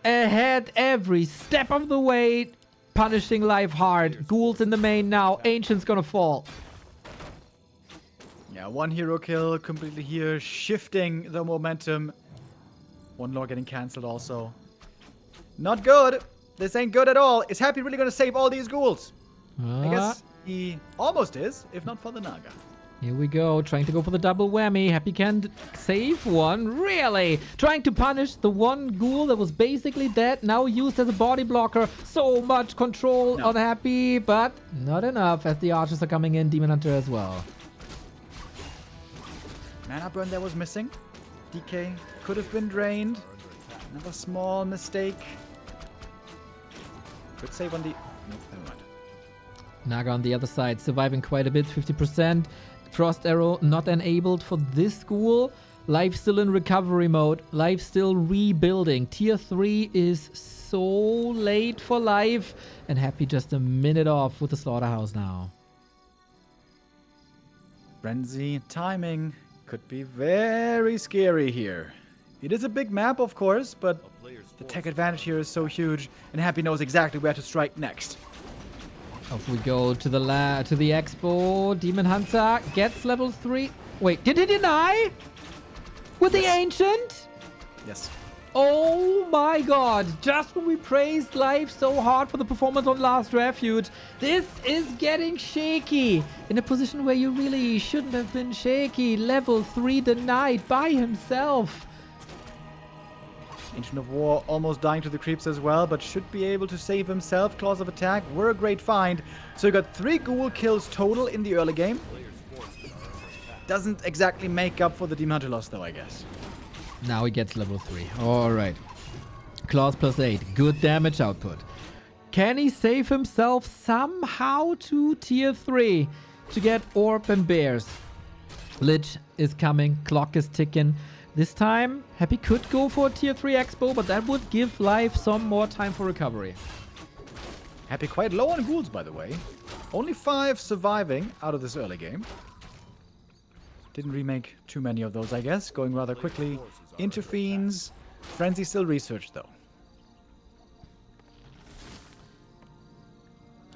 ahead every step of the way. Punishing Life hard. Ghouls in the main now. Ancient's gonna fall. Yeah, 1 hero kill completely here, shifting the momentum. 1 lore getting cancelled also. Not good. This ain't good at all. Is Happy really going to save all these ghouls? I guess he almost is, if not for the Naga. Here we go. Trying to go for the double whammy. Happy can save 1. Really? Trying to punish the 1 ghoul that was basically dead. Now used as a body blocker. So much control on Happy, but not enough as the archers are coming in. Demon Hunter as well. Mana burn there was missing. DK could have been drained. Another small mistake. Good save on the... Nope, never mind. Naga on the other side, surviving quite a bit, 50%. Frost Arrow not enabled for this ghoul. Life still in recovery mode. Life still rebuilding. Tier 3 is so late for Life. And Happy just a minute off with the Slaughterhouse now. Frenzy timing could be very scary here. It is a big map, of course, but the tech advantage here is so huge, and Happy knows exactly where to strike next. Off we go to the expo. Demon Hunter gets level 3. Wait, did he deny? with the Ancient. Yes. Oh my god, just when we praised Life so hard for the performance on Last Refuge, this is getting shaky. In a position where you really shouldn't have been shaky. Level 3 denied by himself. Ancient of War almost dying to the creeps as well, but should be able to save himself. Claws of Attack were a great find. So you got 3 ghoul kills total in the early game. Doesn't exactly make up for the Demon Hunter loss though, I guess. Now he gets level 3. Alright. Claws +8. Good damage output. Can he save himself somehow to tier 3 to get Orb and Bears? Lich is coming. Clock is ticking. This time, Happy could go for a tier 3 Expo, but that would give Life some more time for recovery. Happy quite low on ghouls, by the way. Only 5 surviving out of this early game. Didn't remake too many of those, I guess. Going rather quickly into Fiends. Frenzy still researched, though.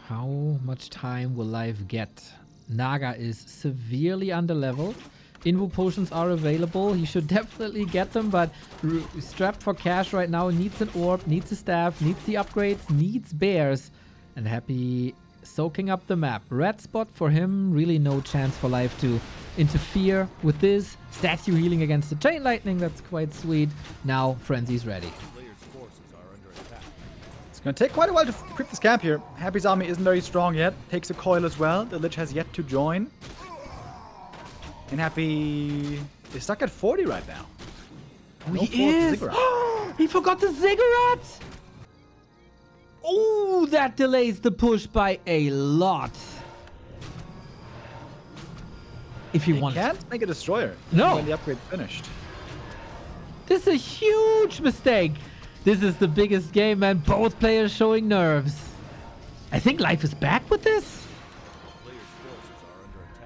How much time will Life get? Naga is severely underleveled. Invo potions are available. He should definitely get them, but strapped for cash right now. Needs an orb, needs a staff, needs the upgrades, needs bears. And Happy soaking up the map. Red spot for him. Really no chance for Life to interfere with this. Statue healing against the Chain Lightning. That's quite sweet. Now Frenzy's ready. It's going to take quite a while to creep this camp here. Happy's army isn't very strong yet. Takes a coil as well. The Lich has yet to join. And Happy is stuck at 40 right now. Oh, No he is! He forgot the Ziggurat! Oh, that delays the push by a lot. If you want. Can't make a destroyer. No. When the upgrade's finished. This is a huge mistake. This is the biggest game, and both players showing nerves. I think Life is back with this.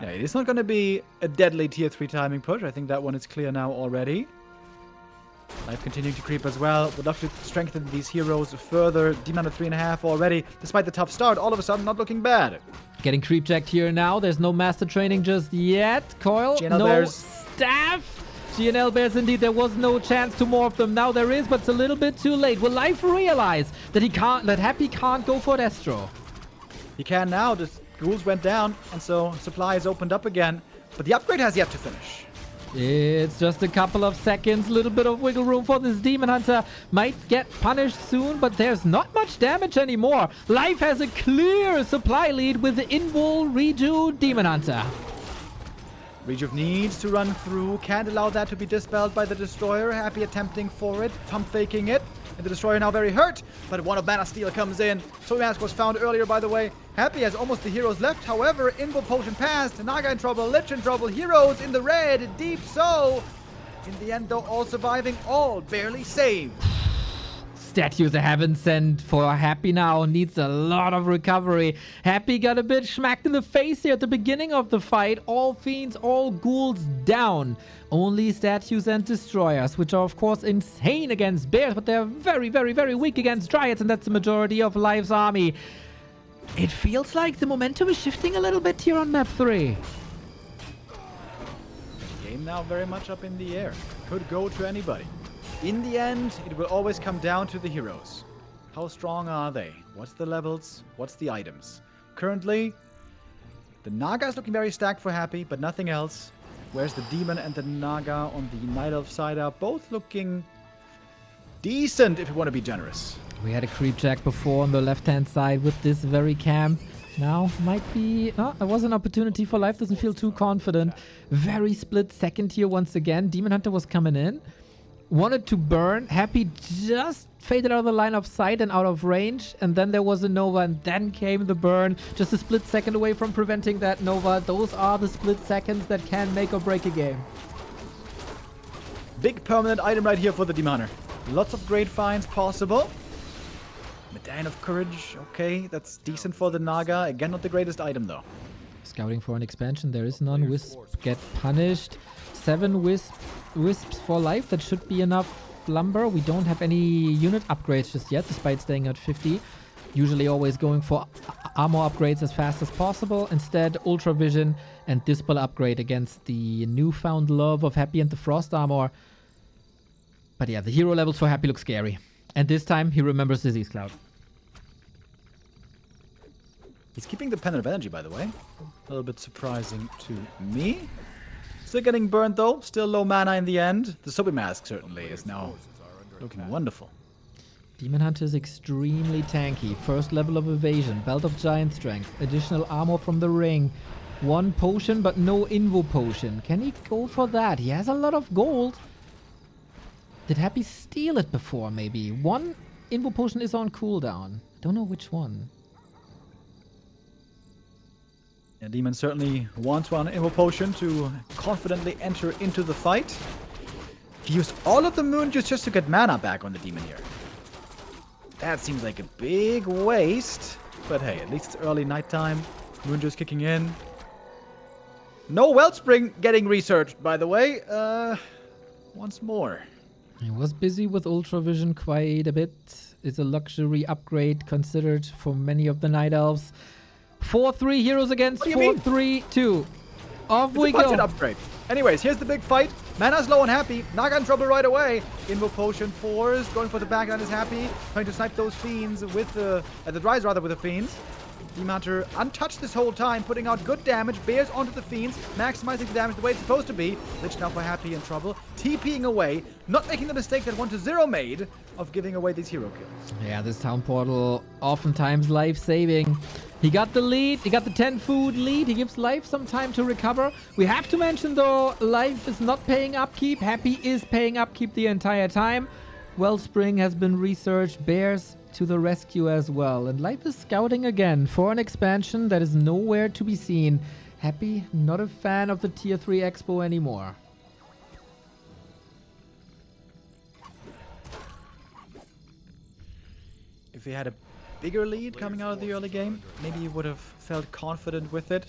Yeah, it is not going to be a deadly tier 3 timing push. I think that one is clear now already. Life continuing to creep as well. Would love to strengthen these heroes further. Demon at 3.5 already. Despite the tough start, all of a sudden not looking bad. Getting creep checked here now. There's no master training just yet. Coil, GNL no bears. staff. GNL bears indeed. There was no chance to morph them. Now there is, but it's a little bit too late. Will Life realize that that Happy can't go for Destro? He can now. The ghouls went down, and so supply is opened up again. But the upgrade has yet to finish. It's just a couple of seconds, little bit of wiggle room for this Demon Hunter. Might get punished soon, but there's not much damage anymore. Life has a clear supply lead with the Invul Reju Demon Hunter. Rejuve needs to run through. Can't allow that to be dispelled by the Destroyer. Happy attempting for it. Pump faking it. And the Destroyer now very hurt. But one of Mana Steel comes in. Soul Mask was found earlier, by the way. Happy has almost the heroes left. However, Invo Potion passed. Naga in trouble. Lich in trouble. Heroes in the red. Deep so. In the end, though, all surviving. All barely saved. Statues I haven't sent for Happy now. Needs a lot of recovery. Happy got a bit smacked in the face here at the beginning of the fight. All fiends, all ghouls down. Only statues and destroyers, which are of course insane against bears, but they're very, very, very weak against dryads, and that's the majority of Life's army. It feels like the momentum is shifting a little bit here on map 3. Game now very much up in the air. Could go to anybody. In the end, it will always come down to the heroes. How strong are they? What's the levels? What's the items? Currently, the Naga is looking very stacked for Happy, but nothing else. Whereas the Demon and the Naga on the Night Elf side are both looking decent, if you want to be generous. We had a creep jack before on the left-hand side with this very camp. Now might be... Oh, there was an opportunity for Life. Doesn't feel too confident. Very split second here once again. Demon Hunter was coming in. Wanted to burn. Happy just faded out of the line of sight and out of range. And then there was a Nova, and then came the burn. Just a split second away from preventing that Nova. Those are the split seconds that can make or break a game. Big permanent item right here for the Demon Hunter. Lots of great finds possible. Medallion of Courage. Okay, that's decent for the Naga. Again, not the greatest item, though. Scouting for an expansion. There is none. Wisp get punished. 7 wisps for Life. That should be enough lumber. We don't have any unit upgrades just yet, despite staying at 50. Usually always going for armor upgrades as fast as possible. Instead, Ultra Vision and Dispel upgrade against the newfound love of Happy and the Frost armor. But yeah, the hero levels for Happy look scary. And this time, he remembers Disease Cloud. He's keeping the Pendant of Energy, by the way. A little bit surprising to me. Still getting burned, though. Still low mana in the end. The Soapy Mask certainly is now looking wonderful. Demon Hunter is extremely tanky. First level of evasion, Belt of Giant Strength, additional armor from the ring, 1 potion but no Invo potion. Can he go for that? He has a lot of gold. Did Happy steal it before, maybe? 1 Invo potion is on cooldown. Don't know which one. Yeah, Demon certainly wants 1 Invo potion to confidently enter into the fight. He used all of the Moon Juice just to get mana back on the Demon here. That seems like a big waste. But hey, at least it's early nighttime. Moon Juice kicking in. No Wellspring getting researched, by the way. Once more. He was busy with Ultra Vision quite a bit. It's a luxury upgrade considered for many of the Night Elves. 4-3 heroes against 4-3-2. Off we go. Upgrade. Anyways, here's the big fight. Mana's low and Happy. Naga in trouble right away. Invo Potion 4s. Going for the backline is Happy. Trying to snipe those fiends with the Dries rather with the fiends. Demon Hunter untouched this whole time, putting out good damage. Bears onto the fiends, maximizing the damage the way it's supposed to be. Lich now for Happy in trouble. TPing away, not making the mistake that 1-0 made of giving away these hero kills. Yeah, this Town Portal oftentimes life-saving. He got the lead, he got the 10 food lead, he gives Life some time to recover. We have to mention though, Life is not paying upkeep, Happy is paying upkeep the entire time. Wellspring has been researched, Bears to the rescue as well. And Life is scouting again for an expansion that is nowhere to be seen. Happy, not a fan of the Tier 3 Expo anymore. If he had a bigger lead coming out of the early game, maybe he would have felt confident with it.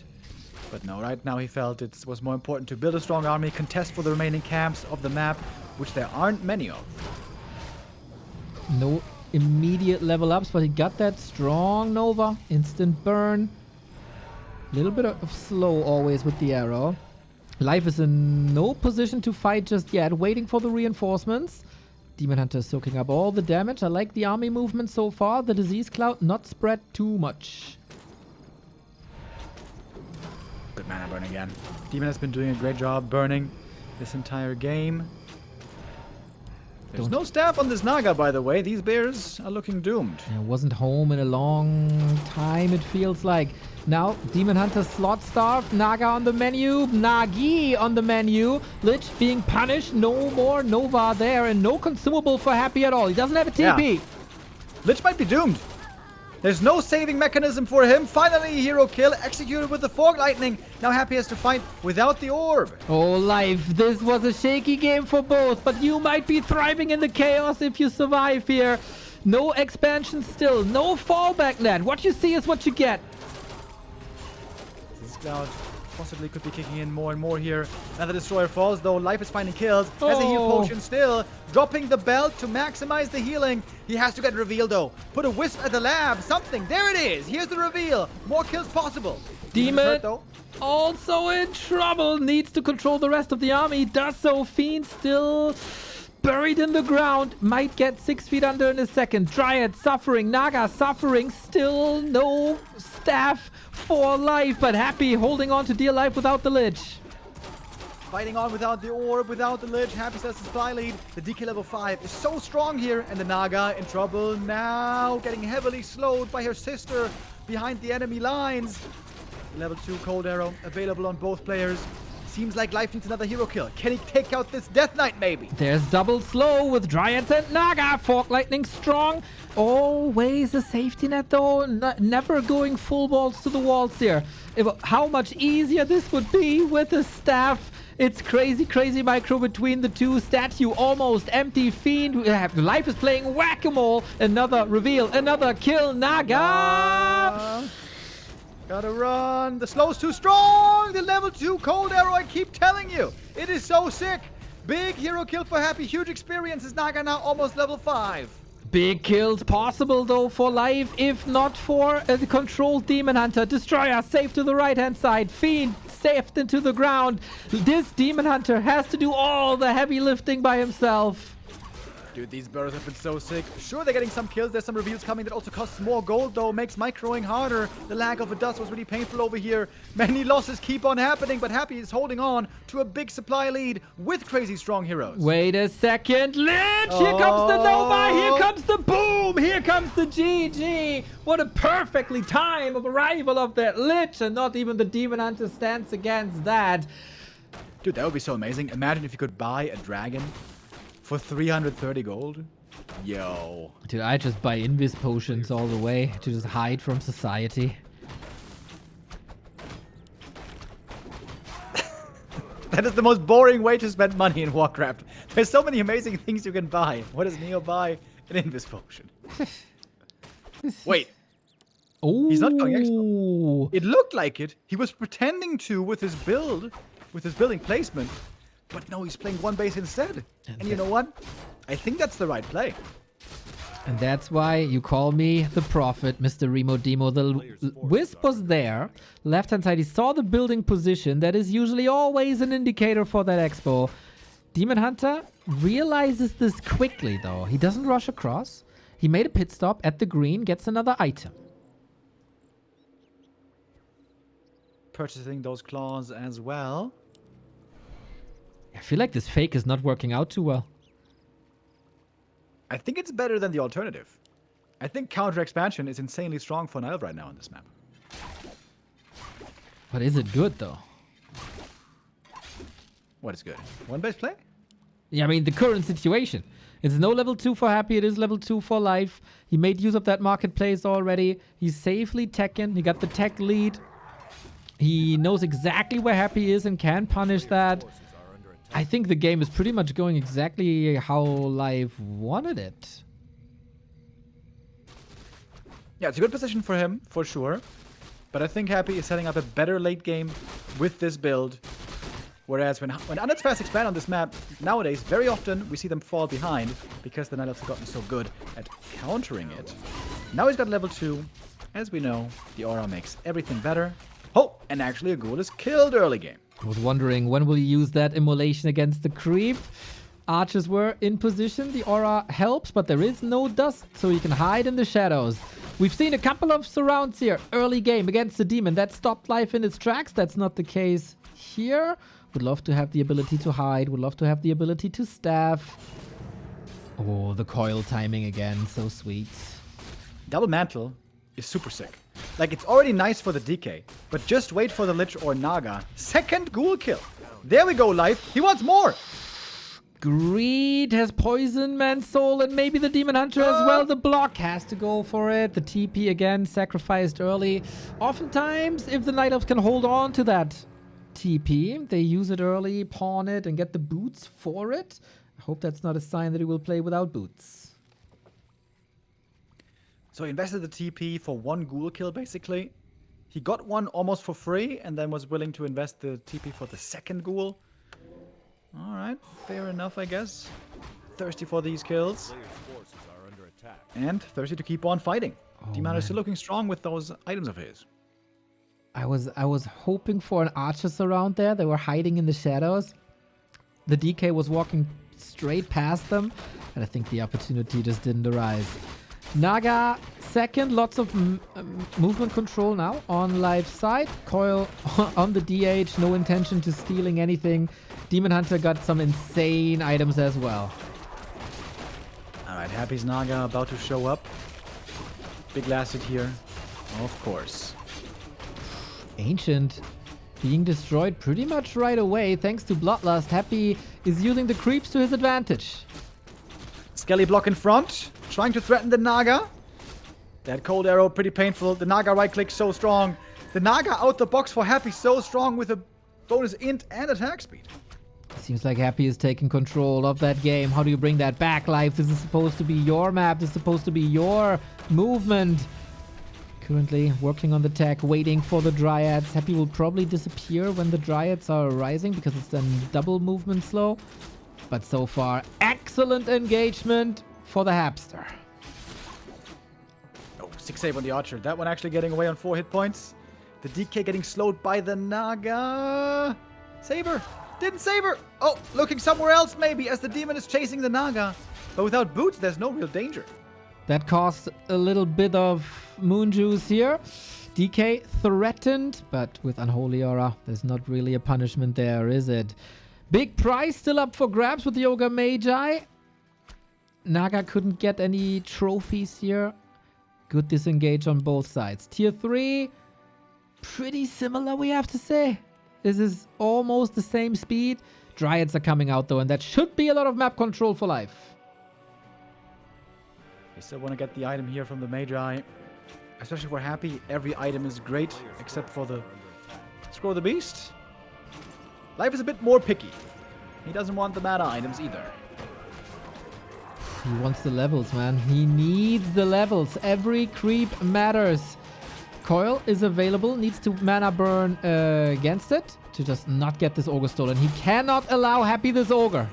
But no, right now he felt it was more important to build a strong army, contest for the remaining camps of the map, which there aren't many of. No immediate level ups, but he got that strong Nova, instant burn. Little bit of slow always with the arrow. Life is in no position to fight just yet, waiting for the reinforcements. Demon Hunter is soaking up all the damage. I like the army movement so far. The disease cloud not spread too much. Good mana burn again. Demon has been doing a great job burning this entire game. There's no staff on this Naga, by the way. These bears are looking doomed. Yeah, wasn't home in a long time, it feels like. Now, Demon Hunter slot starved. Naga on the menu. Nagi on the menu. Lich being punished. No more Nova there. And no consumable for Happy at all. He doesn't have a TP. Yeah. Lich might be doomed. There's no saving mechanism for him. Finally, a hero kill executed with the Fog Lightning. Now Happy has to fight without the orb. Oh, Life. This was a shaky game for both. But you might be thriving in the chaos if you survive here. No expansion still. No fallback net. What you see is what you get. This cloud possibly could be kicking in more and more here. Now the Destroyer falls, though. Life is finding kills. Has a heal potion still. Dropping the belt to maximize the healing. He has to get revealed, though. Put a wisp at the lab. Something. There it is. Here's the reveal. More kills possible. Demon also in trouble. Needs to control the rest of the army. Does so. Fiend still buried in the ground. Might get 6 feet under in a second. Dryad suffering. Naga suffering. Still no staff for Life, but Happy holding on to dear life without the Lich. Fighting on without the orb, without the Lich. Happy says the supply lead. The DK level 5 is so strong here, and the Naga in trouble now, getting heavily slowed by her sister behind the enemy lines. Level 2 Cold Arrow available on both players. Seems like Life needs another hero kill. Can he take out this Death Knight, maybe? There's double slow with Dryads and Naga. Fork Lightning strong. Always a safety net, though. Never going full balls to the walls here. How much easier this would be with a staff. It's crazy, crazy micro between the two. Statue almost empty. Fiend. Life is playing whack-a-mole. Another reveal. Another kill. Naga. Gotta run. The slow's too strong. The level 2 Cold Arrow, I keep telling you. It is so sick. Big hero kill for Happy. Huge experience. Is Naga now almost level 5. Big kills possible though for Life, if not for the controlled Demon Hunter. Destroyer safe to the right hand side. Fiend saved into the ground. This Demon Hunter has to do all the heavy lifting by himself. Dude, these burrows have been so sick. Sure, they're getting some kills. There's some reveals coming that also costs more gold, though. Makes microing harder. The lack of a dust was really painful over here. Many losses keep on happening, but Happy is holding on to a big supply lead with crazy strong heroes. Wait a second. Lich! Here comes the Nova! Here comes the boom! Here comes the GG! What a perfectly timed arrival of that Lich, and not even the Demon Hunter stands against that. Dude, that would be so amazing. Imagine if you could buy a dragon for 330 gold. Yo. Dude, I just buy invis potions all the way to just hide from society. That is the most boring way to spend money in Warcraft. There's so many amazing things you can buy. What does Neo buy? An invis potion. Wait. Oh. He's not going extra. It looked like it. He was pretending to with his build, with his building placement. But no, he's playing one base instead. And you know what? I think that's the right play. And that's why you call me the prophet, Mr. Remo Demo. The Wisp was there. Left-hand side, he saw the building position. That is usually always an indicator for that expo. Demon Hunter realizes this quickly, though. He doesn't rush across. He made a pit stop at the green, gets another item. Purchasing those claws as well. I feel like this fake is not working out too well. I think it's better than the alternative. I think counter expansion is insanely strong for Nile right now on this map. But is it good, though? What is good? One base play? Yeah, I mean, the current situation. It's no level 2 for Happy, it is level 2 for Life. He made use of that marketplace already. He's safely teching. He got the tech lead. He knows exactly where Happy is and can punish that. I think the game is pretty much going exactly how Live wanted it. Yeah, it's a good position for him, for sure. But I think Happy is setting up a better late game with this build. Whereas when Undead's fast expand on this map, nowadays, very often we see them fall behind because the Night Elves have gotten so good at countering it. Now he's got level 2. As we know, the aura makes everything better. Oh, and actually a ghoul is killed early game. I was wondering, when will you use that immolation against the creep? Archers were in position. The aura helps, but there is no dust, so you can hide in the shadows. We've seen a couple of surrounds here. Early game against the demon. That stopped Life in its tracks. That's not the case here. Would love to have the ability to hide. Would love to have the ability to staff. Oh, the coil timing again. So sweet. Double Mantle is super sick. Like, it's already nice for the DK, but just wait for the Lich or Naga. Second ghoul kill. There we go, Life. He wants more. Greed has poisoned man's soul, and maybe the Demon Hunter as well. The block has to go for it. The TP again sacrificed early. Oftentimes, if the Night Elves can hold on to that TP, they use it early, pawn it, and get the boots for it. I hope that's not a sign that he will play without boots. So he invested the TP for one ghoul kill, basically. He got one almost for free, and then was willing to invest the TP for the second ghoul. Alright, fair enough, I guess. Thirsty for these kills. And thirsty to keep on fighting. Demon is still looking strong with those items of his. I was hoping for an Archers around there. They were hiding in the shadows. The DK was walking straight past them, and I think the opportunity just didn't arise. Naga second, lots of movement control now on Live side. Coil on the DH, no intention to stealing anything. Demon Hunter got some insane items as well. Alright, Happy's Naga about to show up. Big last hit here. Of course. Ancient being destroyed pretty much right away thanks to Bloodlust. Happy is using the creeps to his advantage. Skelly block in front, trying to threaten the Naga. That cold arrow, pretty painful. The Naga right click so strong. The Naga out the box for Happy so strong with a bonus int and attack speed. Seems like Happy is taking control of that game. How do you bring that back, Life? This is supposed to be your map. This is supposed to be your movement. Currently working on the tech, waiting for the Dryads. Happy will probably disappear when the Dryads are rising because it's then double movement slow. But so far, excellent engagement for the Hapster. Oh, 6 save on the Archer. That one actually getting away on 4 hit points. The DK getting slowed by the Naga. Saber. Didn't save her. Oh, looking somewhere else maybe as the demon is chasing the Naga. But without boots, there's no real danger. That cost a little bit of moon juice here. DK threatened, but with Unholy Aura, there's not really a punishment there, is it? Big prize still up for grabs with the Ogre Magi. Naga couldn't get any trophies here. Good disengage on both sides. Tier 3, pretty similar, we have to say. This is almost the same speed. Dryads are coming out, though, and that should be a lot of map control for life. They still want to get the item here from the Magi. Especially if we're happy, every item is great, except for the Scroll of the Beast. Life is a bit more picky. He doesn't want the mana items either. He wants the levels, man. He needs the levels. Every creep matters. Coil is available, needs to mana burn against it to just not get this Ogre stolen. He cannot allow Happy this Ogre.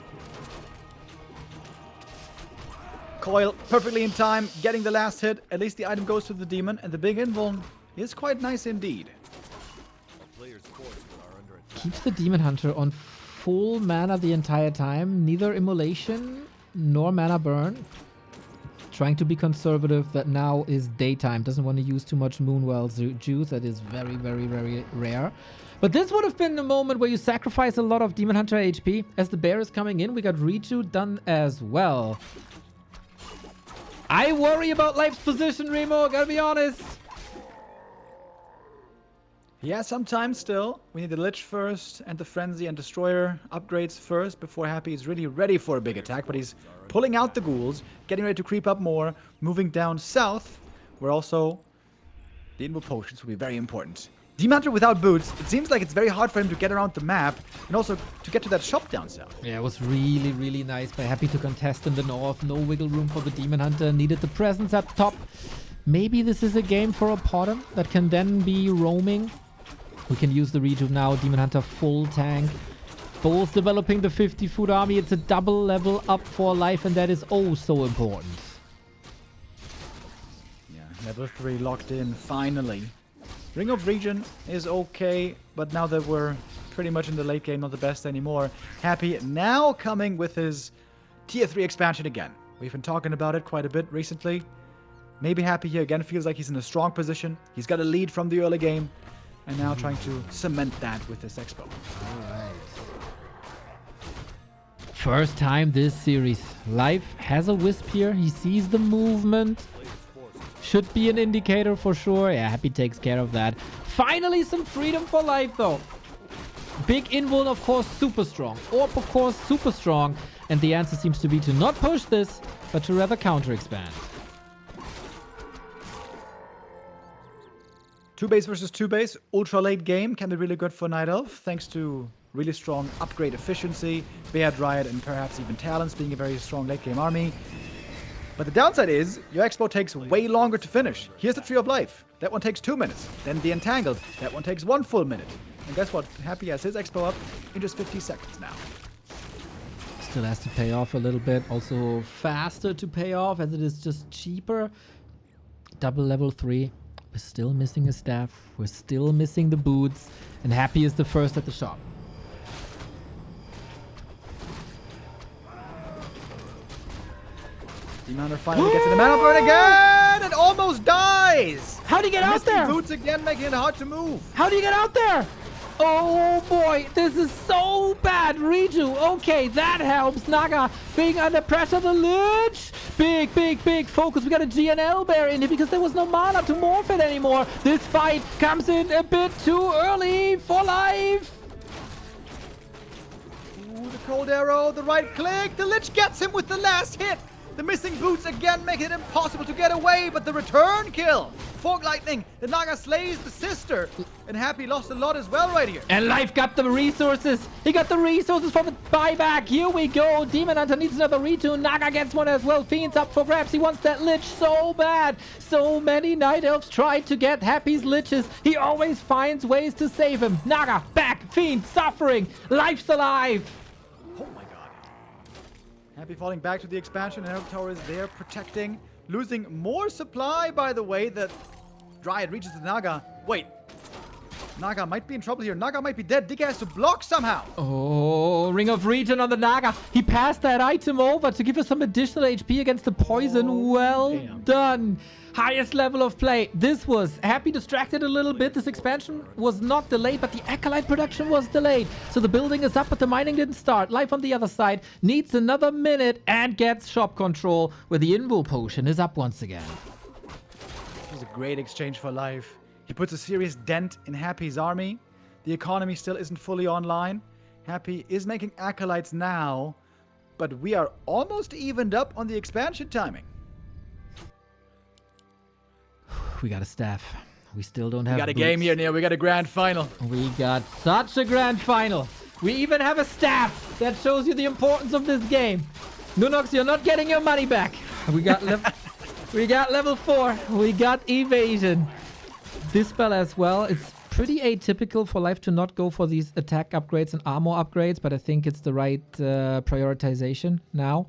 Coil perfectly in time, getting the last hit. At least the item goes to the demon, and the big invuln is quite nice indeed. Keeps the Demon Hunter on full mana the entire time. Neither immolation nor mana burn. Trying to be conservative. That now is daytime. Doesn't want to use too much Moonwell juice. That is very, very, very rare. But this would have been the moment where you sacrifice a lot of Demon Hunter HP. As the bear is coming in, we got Reju done as well. I worry about Life's position, Remo, gotta be honest. Yeah, sometimes still. We need the Lich first, and the Frenzy and Destroyer upgrades first before Happy is really ready for a big attack. But he's pulling out the ghouls, getting ready to creep up more, moving down south, where also the Invul Potions will be very important. Demon Hunter without boots, it seems like it's very hard for him to get around the map, and also to get to that shop down south. Yeah, it was really, really nice by Happy to contest in the north. No wiggle room for the Demon Hunter. Needed the presence up top. Maybe this is a game for a Potom that can then be roaming. We can use the Reju now. Demon Hunter full tank. Both developing the 50-foot army. It's a double level up for life, and that is oh so important. Yeah, level 3 locked in, finally. Ring of Regen is okay, but now that we're pretty much in the late game, not the best anymore. Happy now coming with his Tier 3 expansion again. We've been talking about it quite a bit recently. Maybe Happy here again feels like he's in a strong position. He's got a lead from the early game, and now trying to cement that with this expo. Alright. First time this series. Life has a wisp here. He sees the movement. Should be an indicator for sure. Yeah, Happy takes care of that. Finally, some freedom for Life, though. Big Invuln, of course, super strong. Orb, of course, super strong. And the answer seems to be to not push this, but to rather counter-expand. 2-base versus 2-base, ultra late game can be really good for Night Elf, thanks to really strong upgrade efficiency, Bear Dryad, and perhaps even Talons being a very strong late game army. But the downside is, your expo takes way longer to finish. Here's the Tree of Life. That one takes 2 minutes. Then the Entangled. That one takes 1 full minute. And guess what? Happy has his expo up in just 50 seconds now. Still has to pay off a little bit. Also faster to pay off as it is just cheaper. Double level 3. We're still missing a staff. We're still missing the boots. And Happy is the first at the shop. Demon Hunter finally gets in the mana burn again and almost dies! How do you get out there? Boots again, making it hard to move. How do you get out there? Oh boy, this is so bad. Reju, okay, that helps. Naga being under pressure. The Lich. Big, big, big focus. We got a GNL bear in here because there was no mana to morph it anymore. This fight comes in a bit too early for Life. Ooh, the cold arrow, the right click. The Lich gets him with the last hit. The missing boots again make it impossible to get away, but the return kill. Fork Lightning, the Naga slays the sister. And Happy lost a lot as well right here. And Life got the resources. He got the resources for the buyback. Here we go. Demon Hunter needs another retune. Naga gets one as well. Fiend's up for grabs. He wants that Lich so bad. So many Night Elves tried to get Happy's Liches. He always finds ways to save him. Naga back. Fiend suffering. Life's alive. Oh my god. Happy falling back to the expansion. And Herald Tower is there protecting. Losing more supply, by the way, that Dryad reaches the Naga. Wait. Naga might be in trouble here. Naga might be dead. DK has to block somehow. Oh, Ring of Regen on the Naga. He passed that item over to give us some additional HP against the poison. Well done. Highest level of play. This was Happy distracted a little bit. This expansion was not delayed, but the Acolyte production was delayed. So the building is up, but the mining didn't start. Life on the other side needs another minute and gets shop control, where the Invul potion is up once again. This was a great exchange for Life. He puts a serious dent in Happy's army. The economy still isn't fully online. Happy is making Acolytes now, but we are almost evened up on the expansion timing. We got a staff. We still don't have We got a game here, Neil. We got a grand final. We got such a grand final. We even have a staff. That shows you the importance of this game. Nunox, you're not getting your money back. We got level 4. We got evasion. This spell as well. It's pretty atypical for Life to not go for these attack upgrades and armor upgrades, but I think it's the right prioritization now,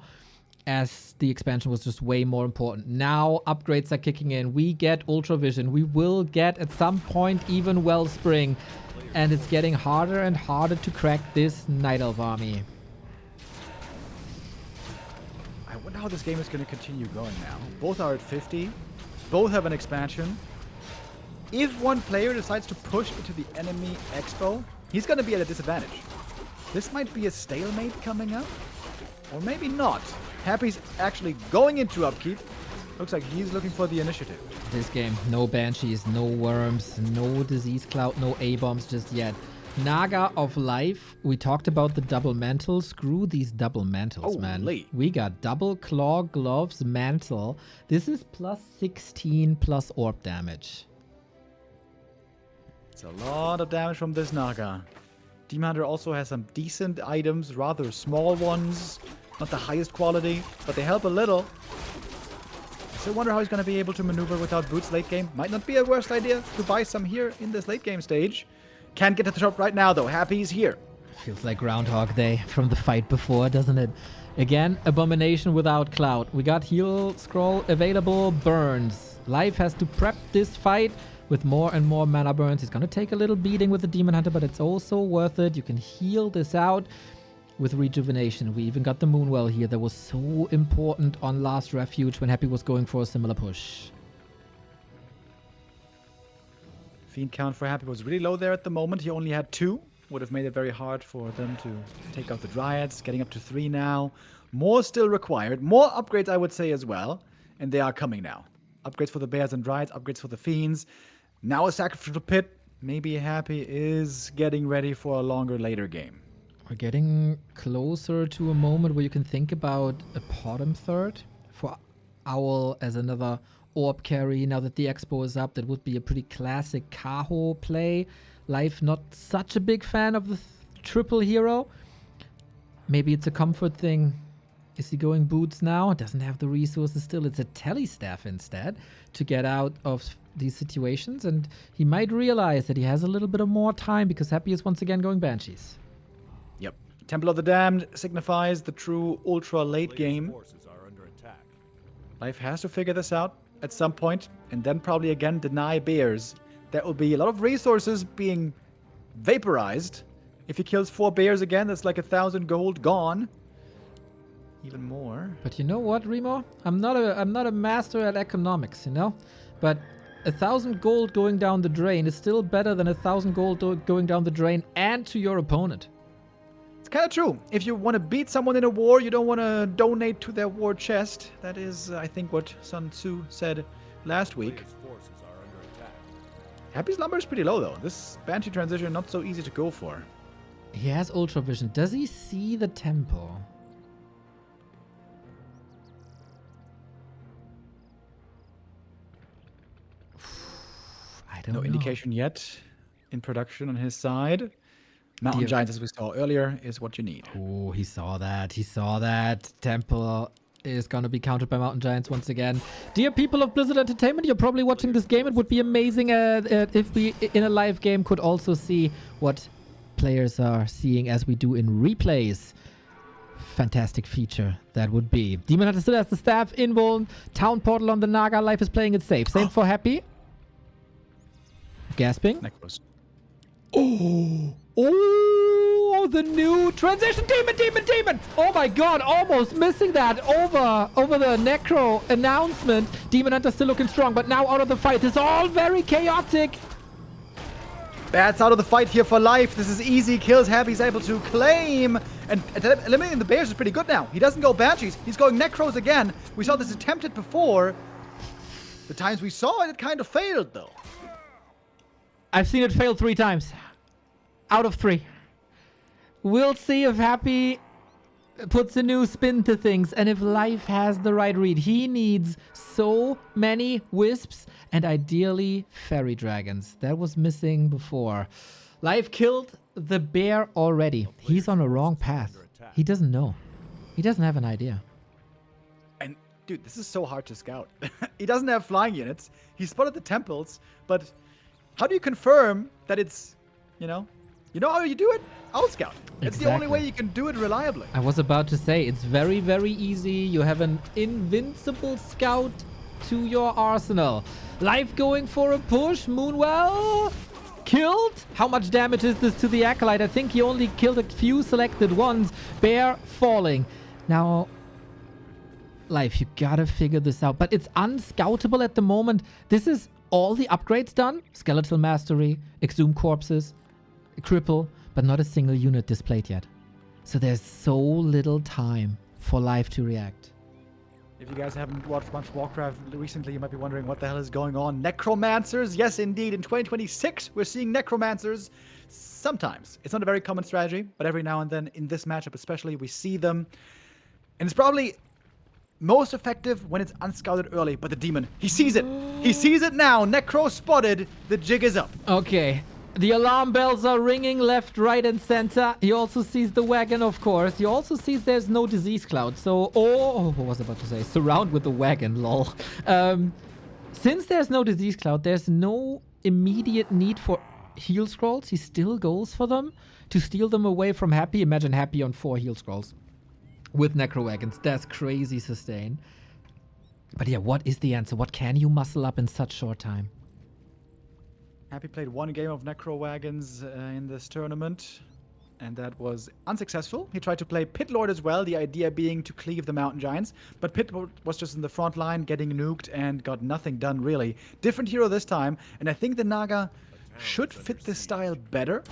as the expansion was just way more important. Now upgrades are kicking in. We get Ultra Vision. We will get at some point even Wellspring. And it's getting harder and harder to crack this Night Elf army. I wonder how this game is going to continue going now. Both are at 50. Both have an expansion. If one player decides to push into the enemy expo, he's going to be at a disadvantage. This might be a stalemate coming up. Or maybe not. Happy's actually going into upkeep. Looks like he's looking for the initiative. This game, no Banshees, no Worms, no Disease Cloud, no A-Bombs just yet. Naga of Life, we talked about the double mantle. Screw these double mantles, man. We got double claw, gloves, mantle. This is plus 16 plus orb damage. It's a lot of damage from this Naga. Demon Hunter also has some decent items, rather small ones. Not the highest quality, but they help a little. I still wonder how he's going to be able to maneuver without boots late game. Might not be a worst idea to buy some here in this late game stage. Can't get to the top right now, though. Happy's here. Feels like Groundhog Day from the fight before, doesn't it? Again, Abomination without Cloud. We got heal scroll available, burns. Life has to prep this fight with more and more mana burns. He's going to take a little beating with the Demon Hunter, but it's also worth it. You can heal this out with rejuvenation. We even got the Moonwell here that was so important on Last Refuge when Happy was going for a similar push. Fiend count for Happy was really low there at the moment. He only had 2. Would have made it very hard for them to take out the Dryads. Getting up to 3 now. More still required. More upgrades, I would say, as well. And they are coming now. Upgrades for the Bears and Dryads. Upgrades for the Fiends. Now a Sacrificial Pit. Maybe Happy is getting ready for a longer later game. We're getting closer to a moment where you can think about a bottom third for Owl as another orb carry. Now that the expo is up, that would be a pretty classic Kaho play. Life not such a big fan of the triple hero. Maybe it's a comfort thing. Is he going boots now? Doesn't have the resources still. It's a telestaff instead to get out of these situations. And he might realize that he has a little bit of more time because Happy is once again going Banshees. Yep. Temple of the Damned signifies the true ultra late game. Life has to figure this out at some point and then probably again deny bears. That will be a lot of resources being vaporized. If he kills 4 bears again, that's like 1,000 gold gone. Even more. But you know what, Remo? I'm not a master at economics, you know? But 1,000 gold going down the drain is still better than 1,000 gold going down the drain and to your opponent. It's kind of true. If you want to beat someone in a war, you don't want to donate to their war chest. That is, I think, what Sun Tzu said last week. Happy's number is pretty low, though. This Banshee transition not so easy to go for. He has Ultra Vision. Does he see the temple? I don't know. No indication yet in production on his side. Mountain Giants, as we saw earlier, is what you need. Oh, he saw that. He saw that. Temple is going to be countered by Mountain Giants once again. Dear people of Blizzard Entertainment, you're probably watching this game. It would be amazing if we, in a live game, could also see what players are seeing as we do in replays. Fantastic feature that would be. Demon Hunter still has the staff, Invuln, Town Portal on the Naga. Life is playing it safe. Same for Happy. Gasping. Necros. Oh, the new transition. Demon. Oh my god, almost missing that over the Necro announcement. Demon Hunter still looking strong, but now out of the fight. It's all very chaotic. Bats out of the fight here for life. This is easy kills. Happy's able to claim. And eliminating the Bears is pretty good now. He doesn't go Banshees. He's going Necros again. We saw this attempted before. The times we saw it, it kind of failed, though. I've seen it fail 3 times. Out of 3. We'll see if Happy puts a new spin to things and if Life has the right read. He needs so many Wisps and ideally Fairy Dragons. That was missing before. Life killed the bear already. He's on a wrong path. He doesn't know. He doesn't have an idea. And, dude, this is so hard to scout. He doesn't have flying units. He spotted the temples, but how do you confirm that it's, you know how you do it? Owl Scout. It's the only way you can do it reliably. I was about to say, it's very, very easy. You have an invincible scout to your arsenal. Life going for a push. Moonwell killed. How much damage is this to the Acolyte? I think he only killed a few selected ones. Bear falling. Now, Life, you gotta figure this out. But it's unscoutable at the moment. This is all the upgrades done. Skeletal Mastery, Exhume Corpses, Cripple, but not a single unit displayed yet. So there's so little time for Life to react. If you guys haven't watched much Warcraft recently, you might be wondering what the hell is going on. Necromancers, yes indeed. In 2026, we're seeing Necromancers. Sometimes. It's not a very common strategy, but every now and then, in this matchup especially, we see them. And it's probably most effective when it's unscouted early, but the Demon, he sees it. He sees it now. Necro spotted. The jig is up. Okay. The alarm bells are ringing left, right, and center. He also sees the wagon, of course. He also sees there's no disease cloud. So, what was I about to say? Surround with the wagon, lol. Since there's no disease cloud, there's no immediate need for heal scrolls. He still goes for them to steal them away from Happy. Imagine Happy on 4 heal scrolls with necro wagons. That's crazy sustain. But yeah, what is the answer? What can you muscle up in such short time? Happy played 1 game of Necro Wagons in this tournament, and that was unsuccessful. He tried to play Pit Lord as well, the idea being to cleave the Mountain Giants, but Pit Lord was just in the front line, getting nuked, and got nothing done, really. Different hero this time, and I think the Naga should fit this style better.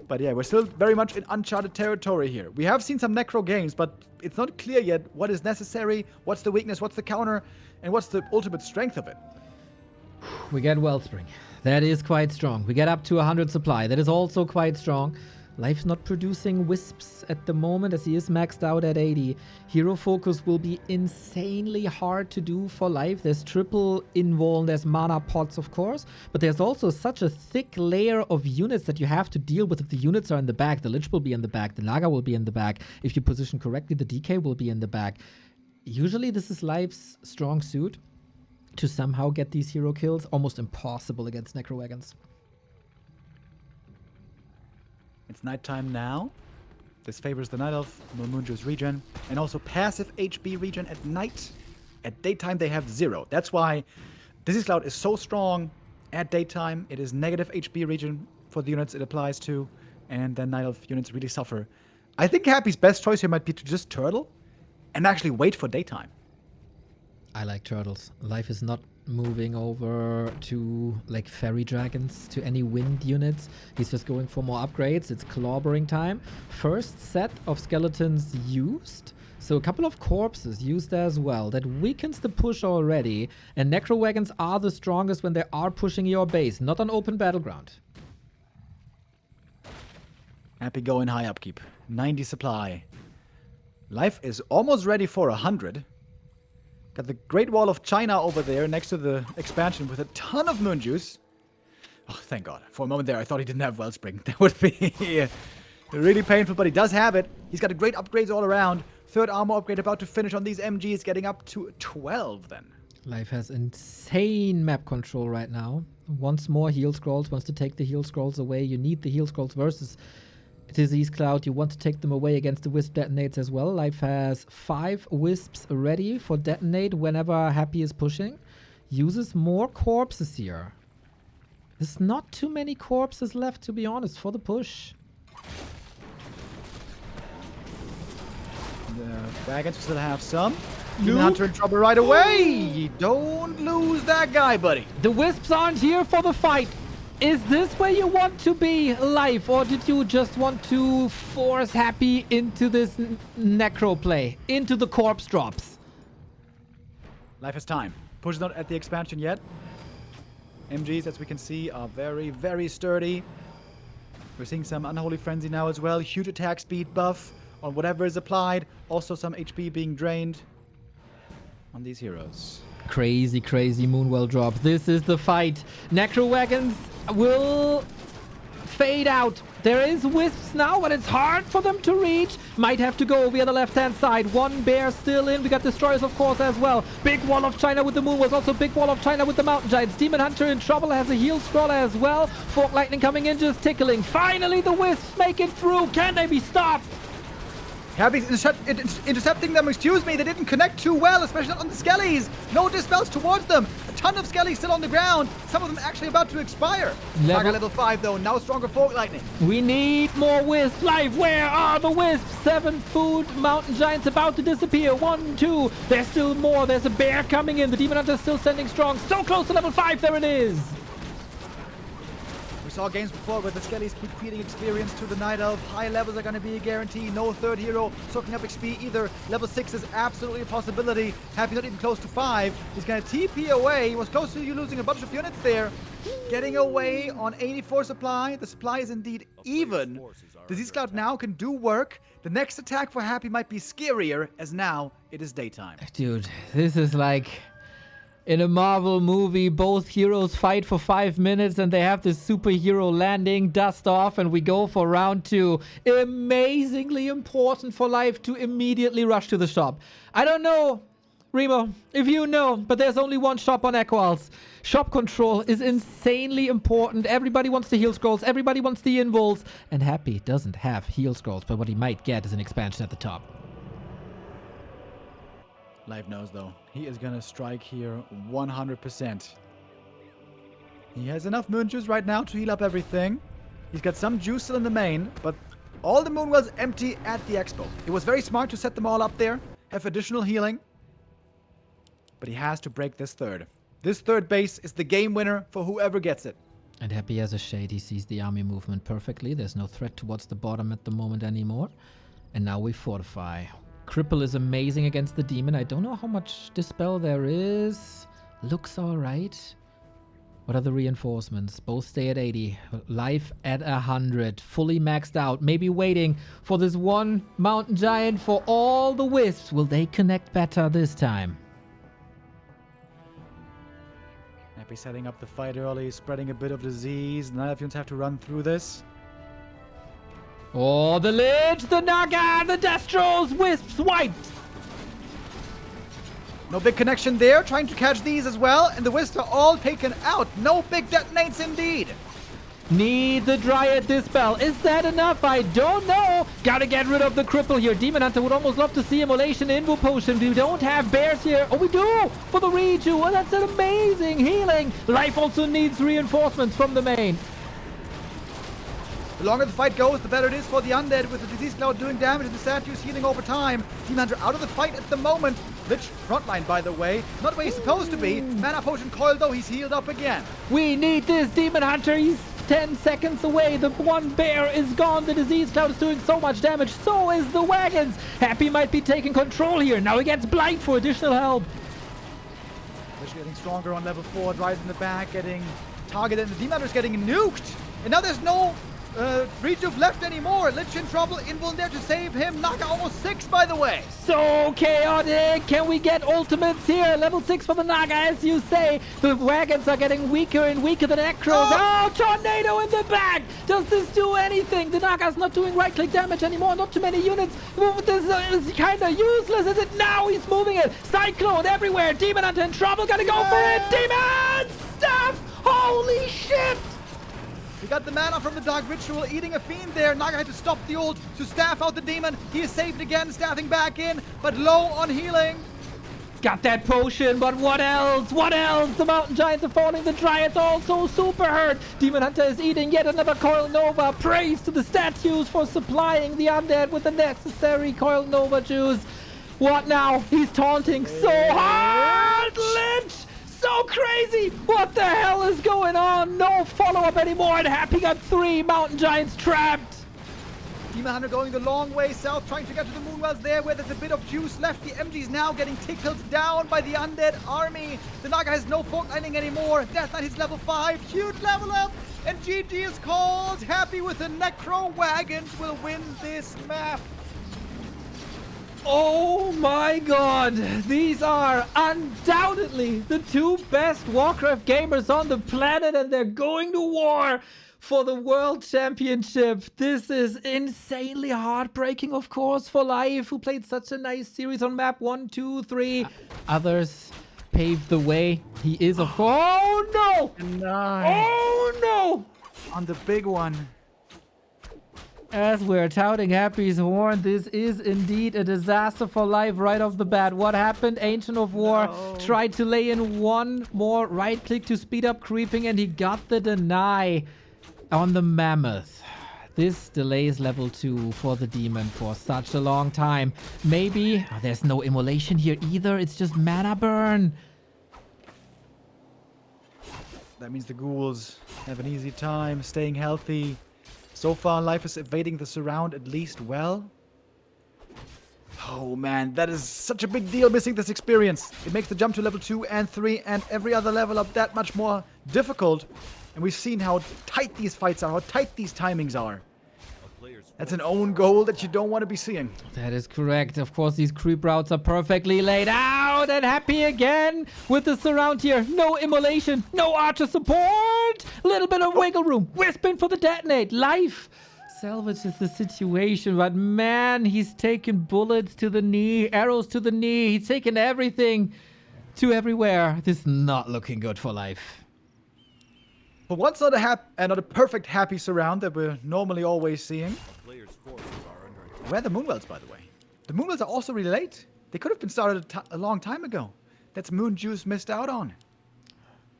But yeah, we're still very much in uncharted territory here. We have seen some Necro games, but it's not clear yet what is necessary, what's the weakness, what's the counter, and what's the ultimate strength of it. We get Wellspring. That is quite strong. We get up to 100 supply. That is also quite strong. Life's not producing Wisps at the moment as he is maxed out at 80. Hero Focus will be insanely hard to do for Life. There's triple invuln, there's mana pots, of course, but there's also such a thick layer of units that you have to deal with. If the units are in the back, the Lich will be in the back, the Naga will be in the back. If you position correctly, the DK will be in the back. Usually this is Life's strong suit, to somehow get these hero kills. Almost impossible against Necro Wagons. It's nighttime now. This favors the Night Elf, Moonju's regen, and also passive HB regen at night. At daytime, they have 0. That's why Disease Cloud is so strong at daytime. It is negative HB regen for the units it applies to, and then Night Elf units really suffer. I think Happy's best choice here might be to just turtle and actually wait for daytime. I like turtles. Life is not moving over to like fairy dragons, to any wind units. He's just going for more upgrades. It's clobbering time. First set of skeletons used. So a couple of corpses used as well. That weakens the push already. And necro wagons are the strongest when they are pushing your base, not on open battleground. Happy going high upkeep. 90 supply. Life is almost ready for 100. Got the Great Wall of China over there next to the expansion with a ton of moon juice. Oh, thank God. For a moment there, I thought he didn't have Wellspring. That would be really painful, but he does have it. He's got great upgrades all around. 3rd armor upgrade about to finish on these MGs, getting up to 12 then. Life has insane map control right now. Wants more heal scrolls, wants to take the heal scrolls away. You need the heal scrolls versus Disease Cloud. You want to take them away against the Wisp detonates as well. Life has 5 Wisps ready for detonate whenever Happy is pushing. Uses more corpses here. There's not too many corpses left, to be honest, for the push. The Dragons still have some. Demon Hunter in trouble right away. Don't lose that guy, buddy. The Wisps aren't here for the fight. Is this where you want to be live, or did you just want to force Happy into this necro play, into the corpse drops? Life has time. Push is not at the expansion yet. MGs, as we can see, are very, very sturdy. We're seeing some Unholy Frenzy now as well. Huge attack speed buff on whatever is applied. Also some HP being drained on these heroes. Crazy, crazy Moonwell drop. This is the fight. Necro Wagons will fade out. There is Wisps now, but it's hard for them to reach. Might have to go via the left-hand side. One bear still in. We got Destroyers, of course, as well. Big Wall of China with the Moonwells. Also big Wall of China with the Mountain Giants. Demon Hunter in trouble. Has a heal scroller as well. Fork Lightning coming in, just tickling. Finally, the Wisps make it through. Can they be stopped? Happy's intercepting them, excuse me. They didn't connect too well, especially not on the Skellies. No dispels towards them. A ton of Skellies still on the ground. Some of them actually about to expire. Target level 5 though, now stronger Fork Lightning. We need more Wisps live. Where are the Wisps? 7 food Mountain Giants about to disappear. 1, 2. There's still more. There's a bear coming in. The Demon Hunter still standing strong. So close to level 5. There it is. We saw games before where the Skellies keep feeding experience to the Night Elf. High levels are going to be a guarantee. No third hero soaking up XP either. Level 6 is absolutely a possibility. Happy not even close to 5. He's going to TP away. He was close to you losing a bunch of units there. Getting away on 84 supply. The supply is indeed even. Disease Cloud now can do work. The next attack for Happy might be scarier, as now it is daytime. Dude, this is like... in a Marvel movie, both heroes fight for 5 minutes and they have this superhero landing, dust off, and we go for round 2. Amazingly important for life to immediately rush to the shop. I don't know, Remo, if you know, but there's only one shop on Equals. Shop control is insanely important. Everybody wants the heal scrolls, everybody wants the invols, and Happy doesn't have heal scrolls, but what he might get is an expansion at the top. Live knows though, he is gonna strike here 100%. He has enough moon juice right now to heal up everything. He's got some juice still in the main, but all the Moonwells empty at the expo. It was very smart to set them all up there, have additional healing. But he has to break this third. This third base is the game winner for whoever gets it. And Happy as a shade, he sees the army movement perfectly. There's no threat towards the bottom at the moment anymore. And now we fortify. Cripple is amazing against the demon. I don't know how much dispel there is. Looks alright. What are the reinforcements? Both stay at 80. Life at 100. Fully maxed out. Maybe waiting for this one Mountain Giant for all the Wisps. Will they connect better this time? Happy setting up the fight early, spreading a bit of disease. None of you have to run through this. Oh, the Lich, the Naga, the Destros, Wisps, white! No big connection there, trying to catch these as well, and the Wisps are all taken out. No big detonates indeed. Need the Dryad Dispel. Is that enough? I don't know. Gotta get rid of the cripple here. Demon Hunter would almost love to see Immolation Invo Potion. We don't have bears here. Oh, we do! For the Reju. Oh, that's an amazing healing. Life also needs reinforcements from the main. The longer the fight goes, the better it is for the undead, with the Disease Cloud doing damage and the statues healing over time. Demon Hunter out of the fight at the moment. Lich frontline, by the way. Not where he's supposed to be. Mana Potion coil, though, he's healed up again. We need this Demon Hunter. He's 10 seconds away. The one bear is gone. The Disease Cloud is doing so much damage. So is the Wagons. Happy might be taking control here. Now he gets Blight for additional help. Lich getting stronger on level 4. Dries in the back, getting targeted. And the Demon Hunter's getting nuked. And now there's no... Rejuve left anymore. Lich in trouble. Invul there to save him. Naga almost 6, by the way. So chaotic. Can we get ultimates here? Level 6 for the Naga, as you say. The Wagons are getting weaker and weaker. The Necros. Oh, Tornado in the back. Does this do anything? The Naga's not doing right-click damage anymore. Not too many units. This is kind of useless, is it? Now he's moving it. Cyclone everywhere. Demon Hunter in trouble. Gotta go for it. Demon stuff. Holy shit. We got the mana from the Dark Ritual eating a fiend there. Naga had to stop the ult to staff out the demon. He is saved again, staffing back in, but low on healing. Got that potion, but what else? What else? The Mountain Giants are falling. The Dryads also super hurt. Demon Hunter is eating yet another Coil Nova. Praise to the statues for supplying the undead with the necessary Coil Nova juice. What now? He's taunting so hard. Lich! So crazy! What the hell is going on? No follow-up anymore, and Happy got 3 Mountain Giants trapped. Demon Hunter going the long way south, trying to get to the Moonwells there, where there's a bit of juice left. The MG's now getting tickled down by the undead army. The Naga has no fortlighting anymore. Death Knight is level 5. Huge level up. And GG is called. Happy with the Necro Wagons will win this map. Oh my god! These are undoubtedly the 2 best Warcraft gamers on the planet, and they're going to war for the World Championship. This is insanely heartbreaking, of course, for Life, who played such a nice series on map 1, 2, 3. Others paved the way. He is, of course. Oh no! Oh no! On the big one. As we're touting Happy's horn, this is indeed a disaster for Life right off the bat. What happened? Ancient of War tried to lay in one more right click to speed up creeping, and he got the deny on the Mammoth. This delays level 2 for the Demon for such a long time. Maybe there's no immolation here either. It's just mana burn. That means the ghouls have an easy time staying healthy. So far, Life is evading the surround at least well. Oh man, that is such a big deal missing this experience. It makes the jump to level 2 and 3 and every other level up that much more difficult. And we've seen how tight these fights are, how tight these timings are. That's an own goal that you don't want to be seeing. That is correct. Of course, these creep routes are perfectly laid out. And Happy again with the surround here. No immolation, no archer support. Little bit of wiggle room. Whispin for the detonate. Life salvages the situation. But man, he's taken bullets to the knee, arrows to the knee. He's taken everything to everywhere. This is not looking good for Life. But once not a perfect Happy surround that we're normally always seeing. Where are the Moonwells, by the way? The Moonwells are also really late. They could have been started a long time ago. That's Moon Juice missed out on.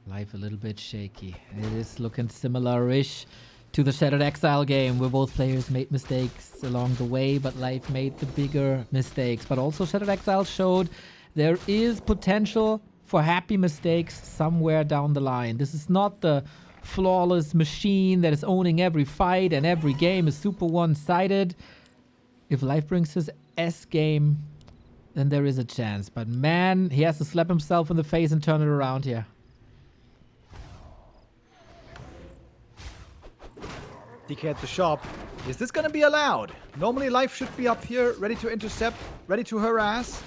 Life a little bit shaky. It is looking similar-ish to the Shattered Exile game, where both players made mistakes along the way, but Life made the bigger mistakes. But also Shattered Exile showed there is potential for Happy mistakes somewhere down the line. This is not the flawless machine that is owning every fight and every game is super one-sided. If Life brings his S game, then there is a chance. But man, he has to slap himself in the face and turn it around here. DK at the shop. Is this going to be allowed? Normally Life should be up here, ready to intercept, ready to harass.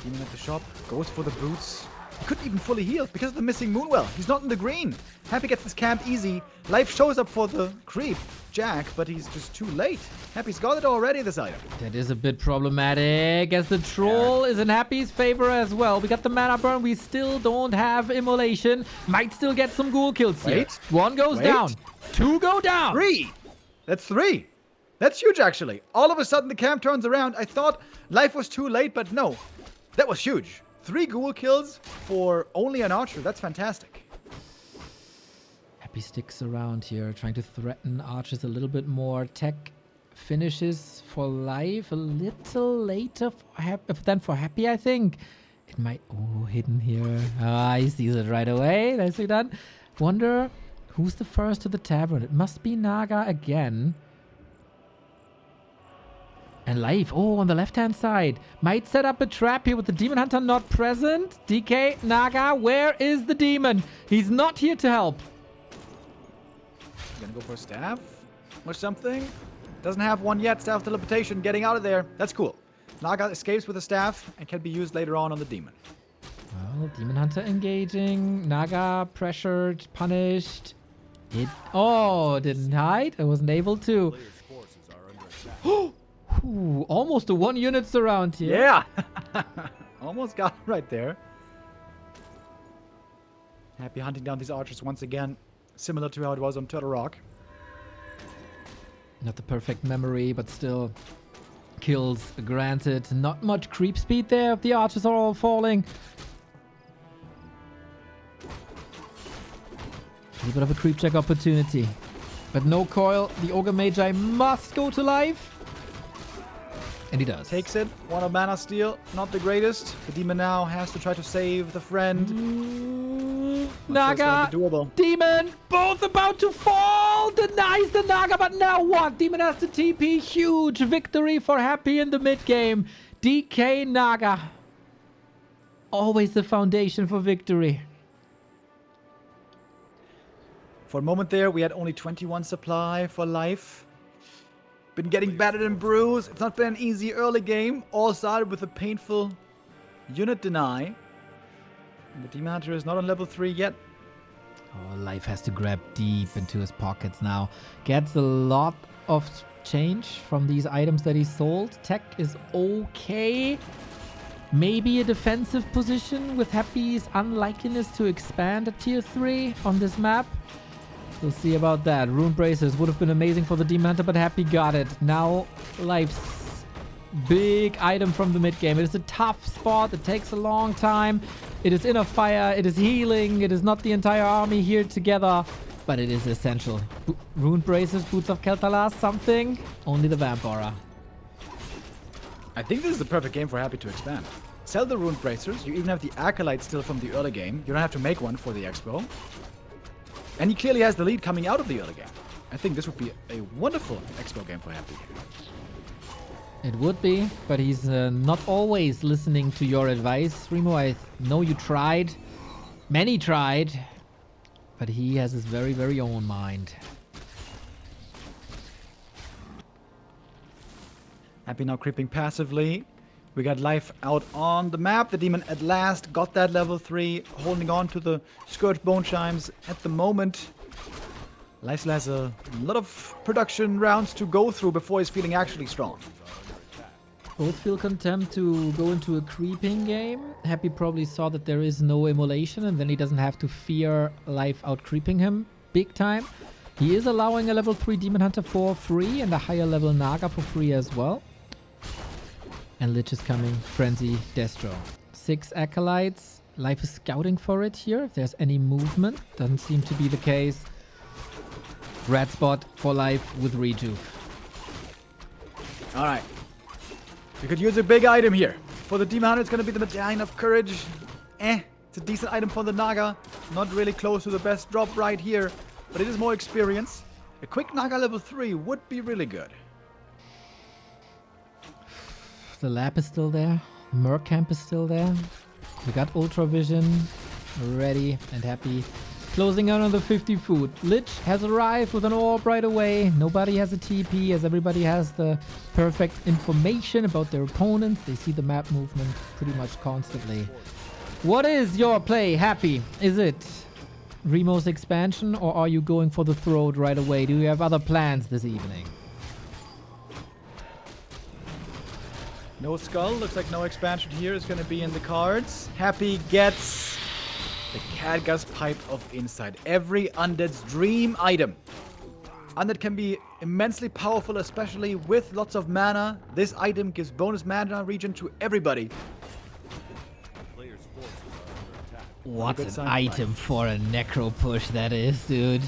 Demon at the shop goes for the boots. He couldn't even fully heal because of the missing Moonwell. He's not in the green. Happy gets this camp easy. Life shows up for the creep, Jack, but he's just too late. Happy's got it already, this item. That is a bit problematic, as the troll is in Happy's favor as well. We got the mana burn. We still don't have immolation. Might still get some ghoul kills here. One goes down. 2 go down. 3. That's 3. That's huge, actually. All of a sudden, the camp turns around. I thought Life was too late, but no. That was huge. 3 ghoul kills for only an archer. That's fantastic. Happy sticks around here, trying to threaten archers a little bit more. Tech finishes for Life a little later than for Happy, I think. It might... Oh, hidden here. Ah, he sees it right away. Nicely done. Wonder who's the first to the tavern. It must be Naga again. And Life, oh, on the left-hand side. Might set up a trap here with the Demon Hunter not present. DK, Naga, where is the Demon? He's not here to help. Gonna go for a staff or something? Doesn't have one yet. Staff teleportation, getting out of there. That's cool. Naga escapes with a staff and can be used later on the Demon. Well, Demon Hunter engaging. Naga pressured, punished. Didn't hide. I wasn't able to. Ooh, almost a 1-unit surround here. Yeah. Almost got it right there. Happy hunting down these archers once again. Similar to how it was on Turtle Rock. Not the perfect memory, but still. Kills granted. Not much creep speed there. The archers are all falling. A little bit of a creep check opportunity. But no coil. The Ogre Magi must go to life. And he does. Takes it. 1 of mana steal. Not the greatest. The demon now has to try to save the friend. Naga. Doable. Demon. Both about to fall. Denies the Naga. But now what? Demon has the TP. Huge victory for Happy in the mid game. DK Naga. Always the foundation for victory. For a moment there, we had only 21 supply for life. Been getting battered and bruised. It's not been an easy early game. All started with a painful unit deny. And the Demon Hunter is not on level 3 yet. Oh, Life has to grab deep into his pockets now. Gets a lot of change from these items that he sold. Tech is okay. Maybe a defensive position with Happy's unlikeliness to expand at tier 3 on this map. We'll see about that. Rune Bracers would have been amazing for the Demon Hunter, but Happy got it. Now, Life's big item from the mid game. It is a tough spot. It takes a long time. It is in a fire. It is healing. It is not the entire army here together, but it is essential. Rune Bracers, Boots of Keltalas, something. Only the Vamp Aura. I think this is the perfect game for Happy to expand. Sell the Rune Bracers. You even have the Acolyte still from the early game. You don't have to make one for the Expo. And he clearly has the lead coming out of the early game. I think this would be a wonderful Expo game for Happy. It would be, but he's not always listening to your advice. Remo, I know you tried. Many tried. But he has his very, very own mind. Happy now creeping passively. We got Life out on the map. The Demon at last got that level 3, holding on to the Scourge Bone Chimes at the moment. Life still has a lot of production rounds to go through before he's feeling actually strong. Both feel content to go into a creeping game. Happy probably saw that there is no immolation and then he doesn't have to fear Life out creeping him big time. He is allowing a level 3 Demon Hunter for free and a higher level Naga for free as well. And Lich is coming. Frenzy, Destro. 6 Acolytes. Life is scouting for it here. If there's any movement. Doesn't seem to be the case. Red spot for Life with Rejuve. Alright. We could use a big item here. For the Demon Hunter, it's going to be the Medallion of Courage. It's a decent item for the Naga. Not really close to the best drop right here. But it is more experience. A quick Naga level 3 would be really good. The lab is still there. Merc camp is still there. We got Ultra Vision ready and Happy. Closing out on the 50 food. Lich has arrived with an orb right away. Nobody has a TP as everybody has the perfect information about their opponents. They see the map movement pretty much constantly. What is your play, Happy? Is it Remo's expansion or are you going for the throat right away? Do you have other plans this evening? No skull. Looks like no expansion here is going to be in the cards. Happy gets the Khadgar's Pipe of Insight. Every Undead's dream item. Undead can be immensely powerful, especially with lots of mana. This item gives bonus mana regen to everybody. What an item for a necro push that is, dude.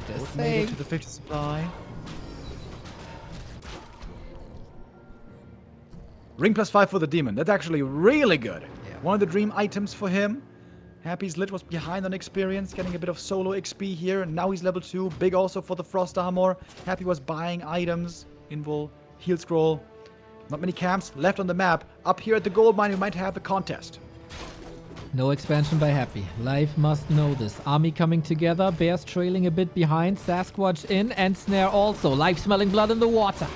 Just made it to the 50 supply. Ring +5 for the Demon. That's actually really good. Yeah. One of the dream items for him. Happy's Lich was behind on experience, getting a bit of solo XP here. And now he's level 2. Big also for the Frost Armor. Happy was buying items. Invul, Heal Scroll. Not many camps left on the map. Up here at the gold mine, we might have a contest. No expansion by Happy. Life must know this. Army coming together. Bears trailing a bit behind. Sasquatch in and Snare also. Life smelling blood in the water.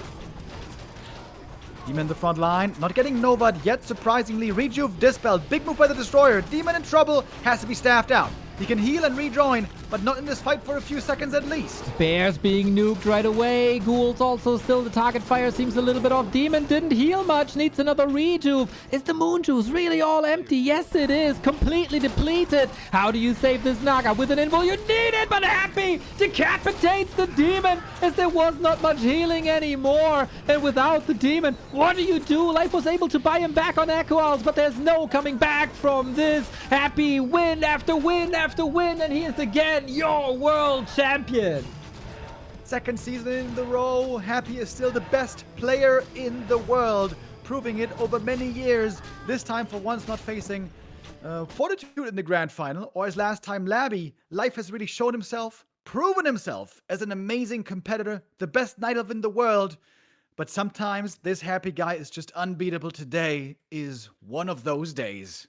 Demon in the front line. Not getting Novad yet, surprisingly. Rejuve dispelled. Big move by the Destroyer. Demon in trouble. Has to be staffed out. He can heal and rejoin, but not in this fight for a few seconds at least. Bears being nuked right away. Ghouls also still the target fire seems a little bit off. Demon didn't heal much, needs another rejuve. Is the moon juice really all empty? Yes, it is. Completely depleted. How do you save this Naga? With an invul, you need it, but Happy decapitates the demon as there was not much healing anymore. And without the demon, what do you do? Life was able to buy him back on Echo Owls, but there's no coming back from this. Happy win after win after win, and he is again your world champion. Second season in a row, Happy is still the best player in the world, proving it over many years. This time for once not facing Fortitude in the grand final, or as last time Labby. Life has really shown himself, proven himself as an amazing competitor, the best night elf in the world. But sometimes this Happy guy is just unbeatable. Today is one of those days.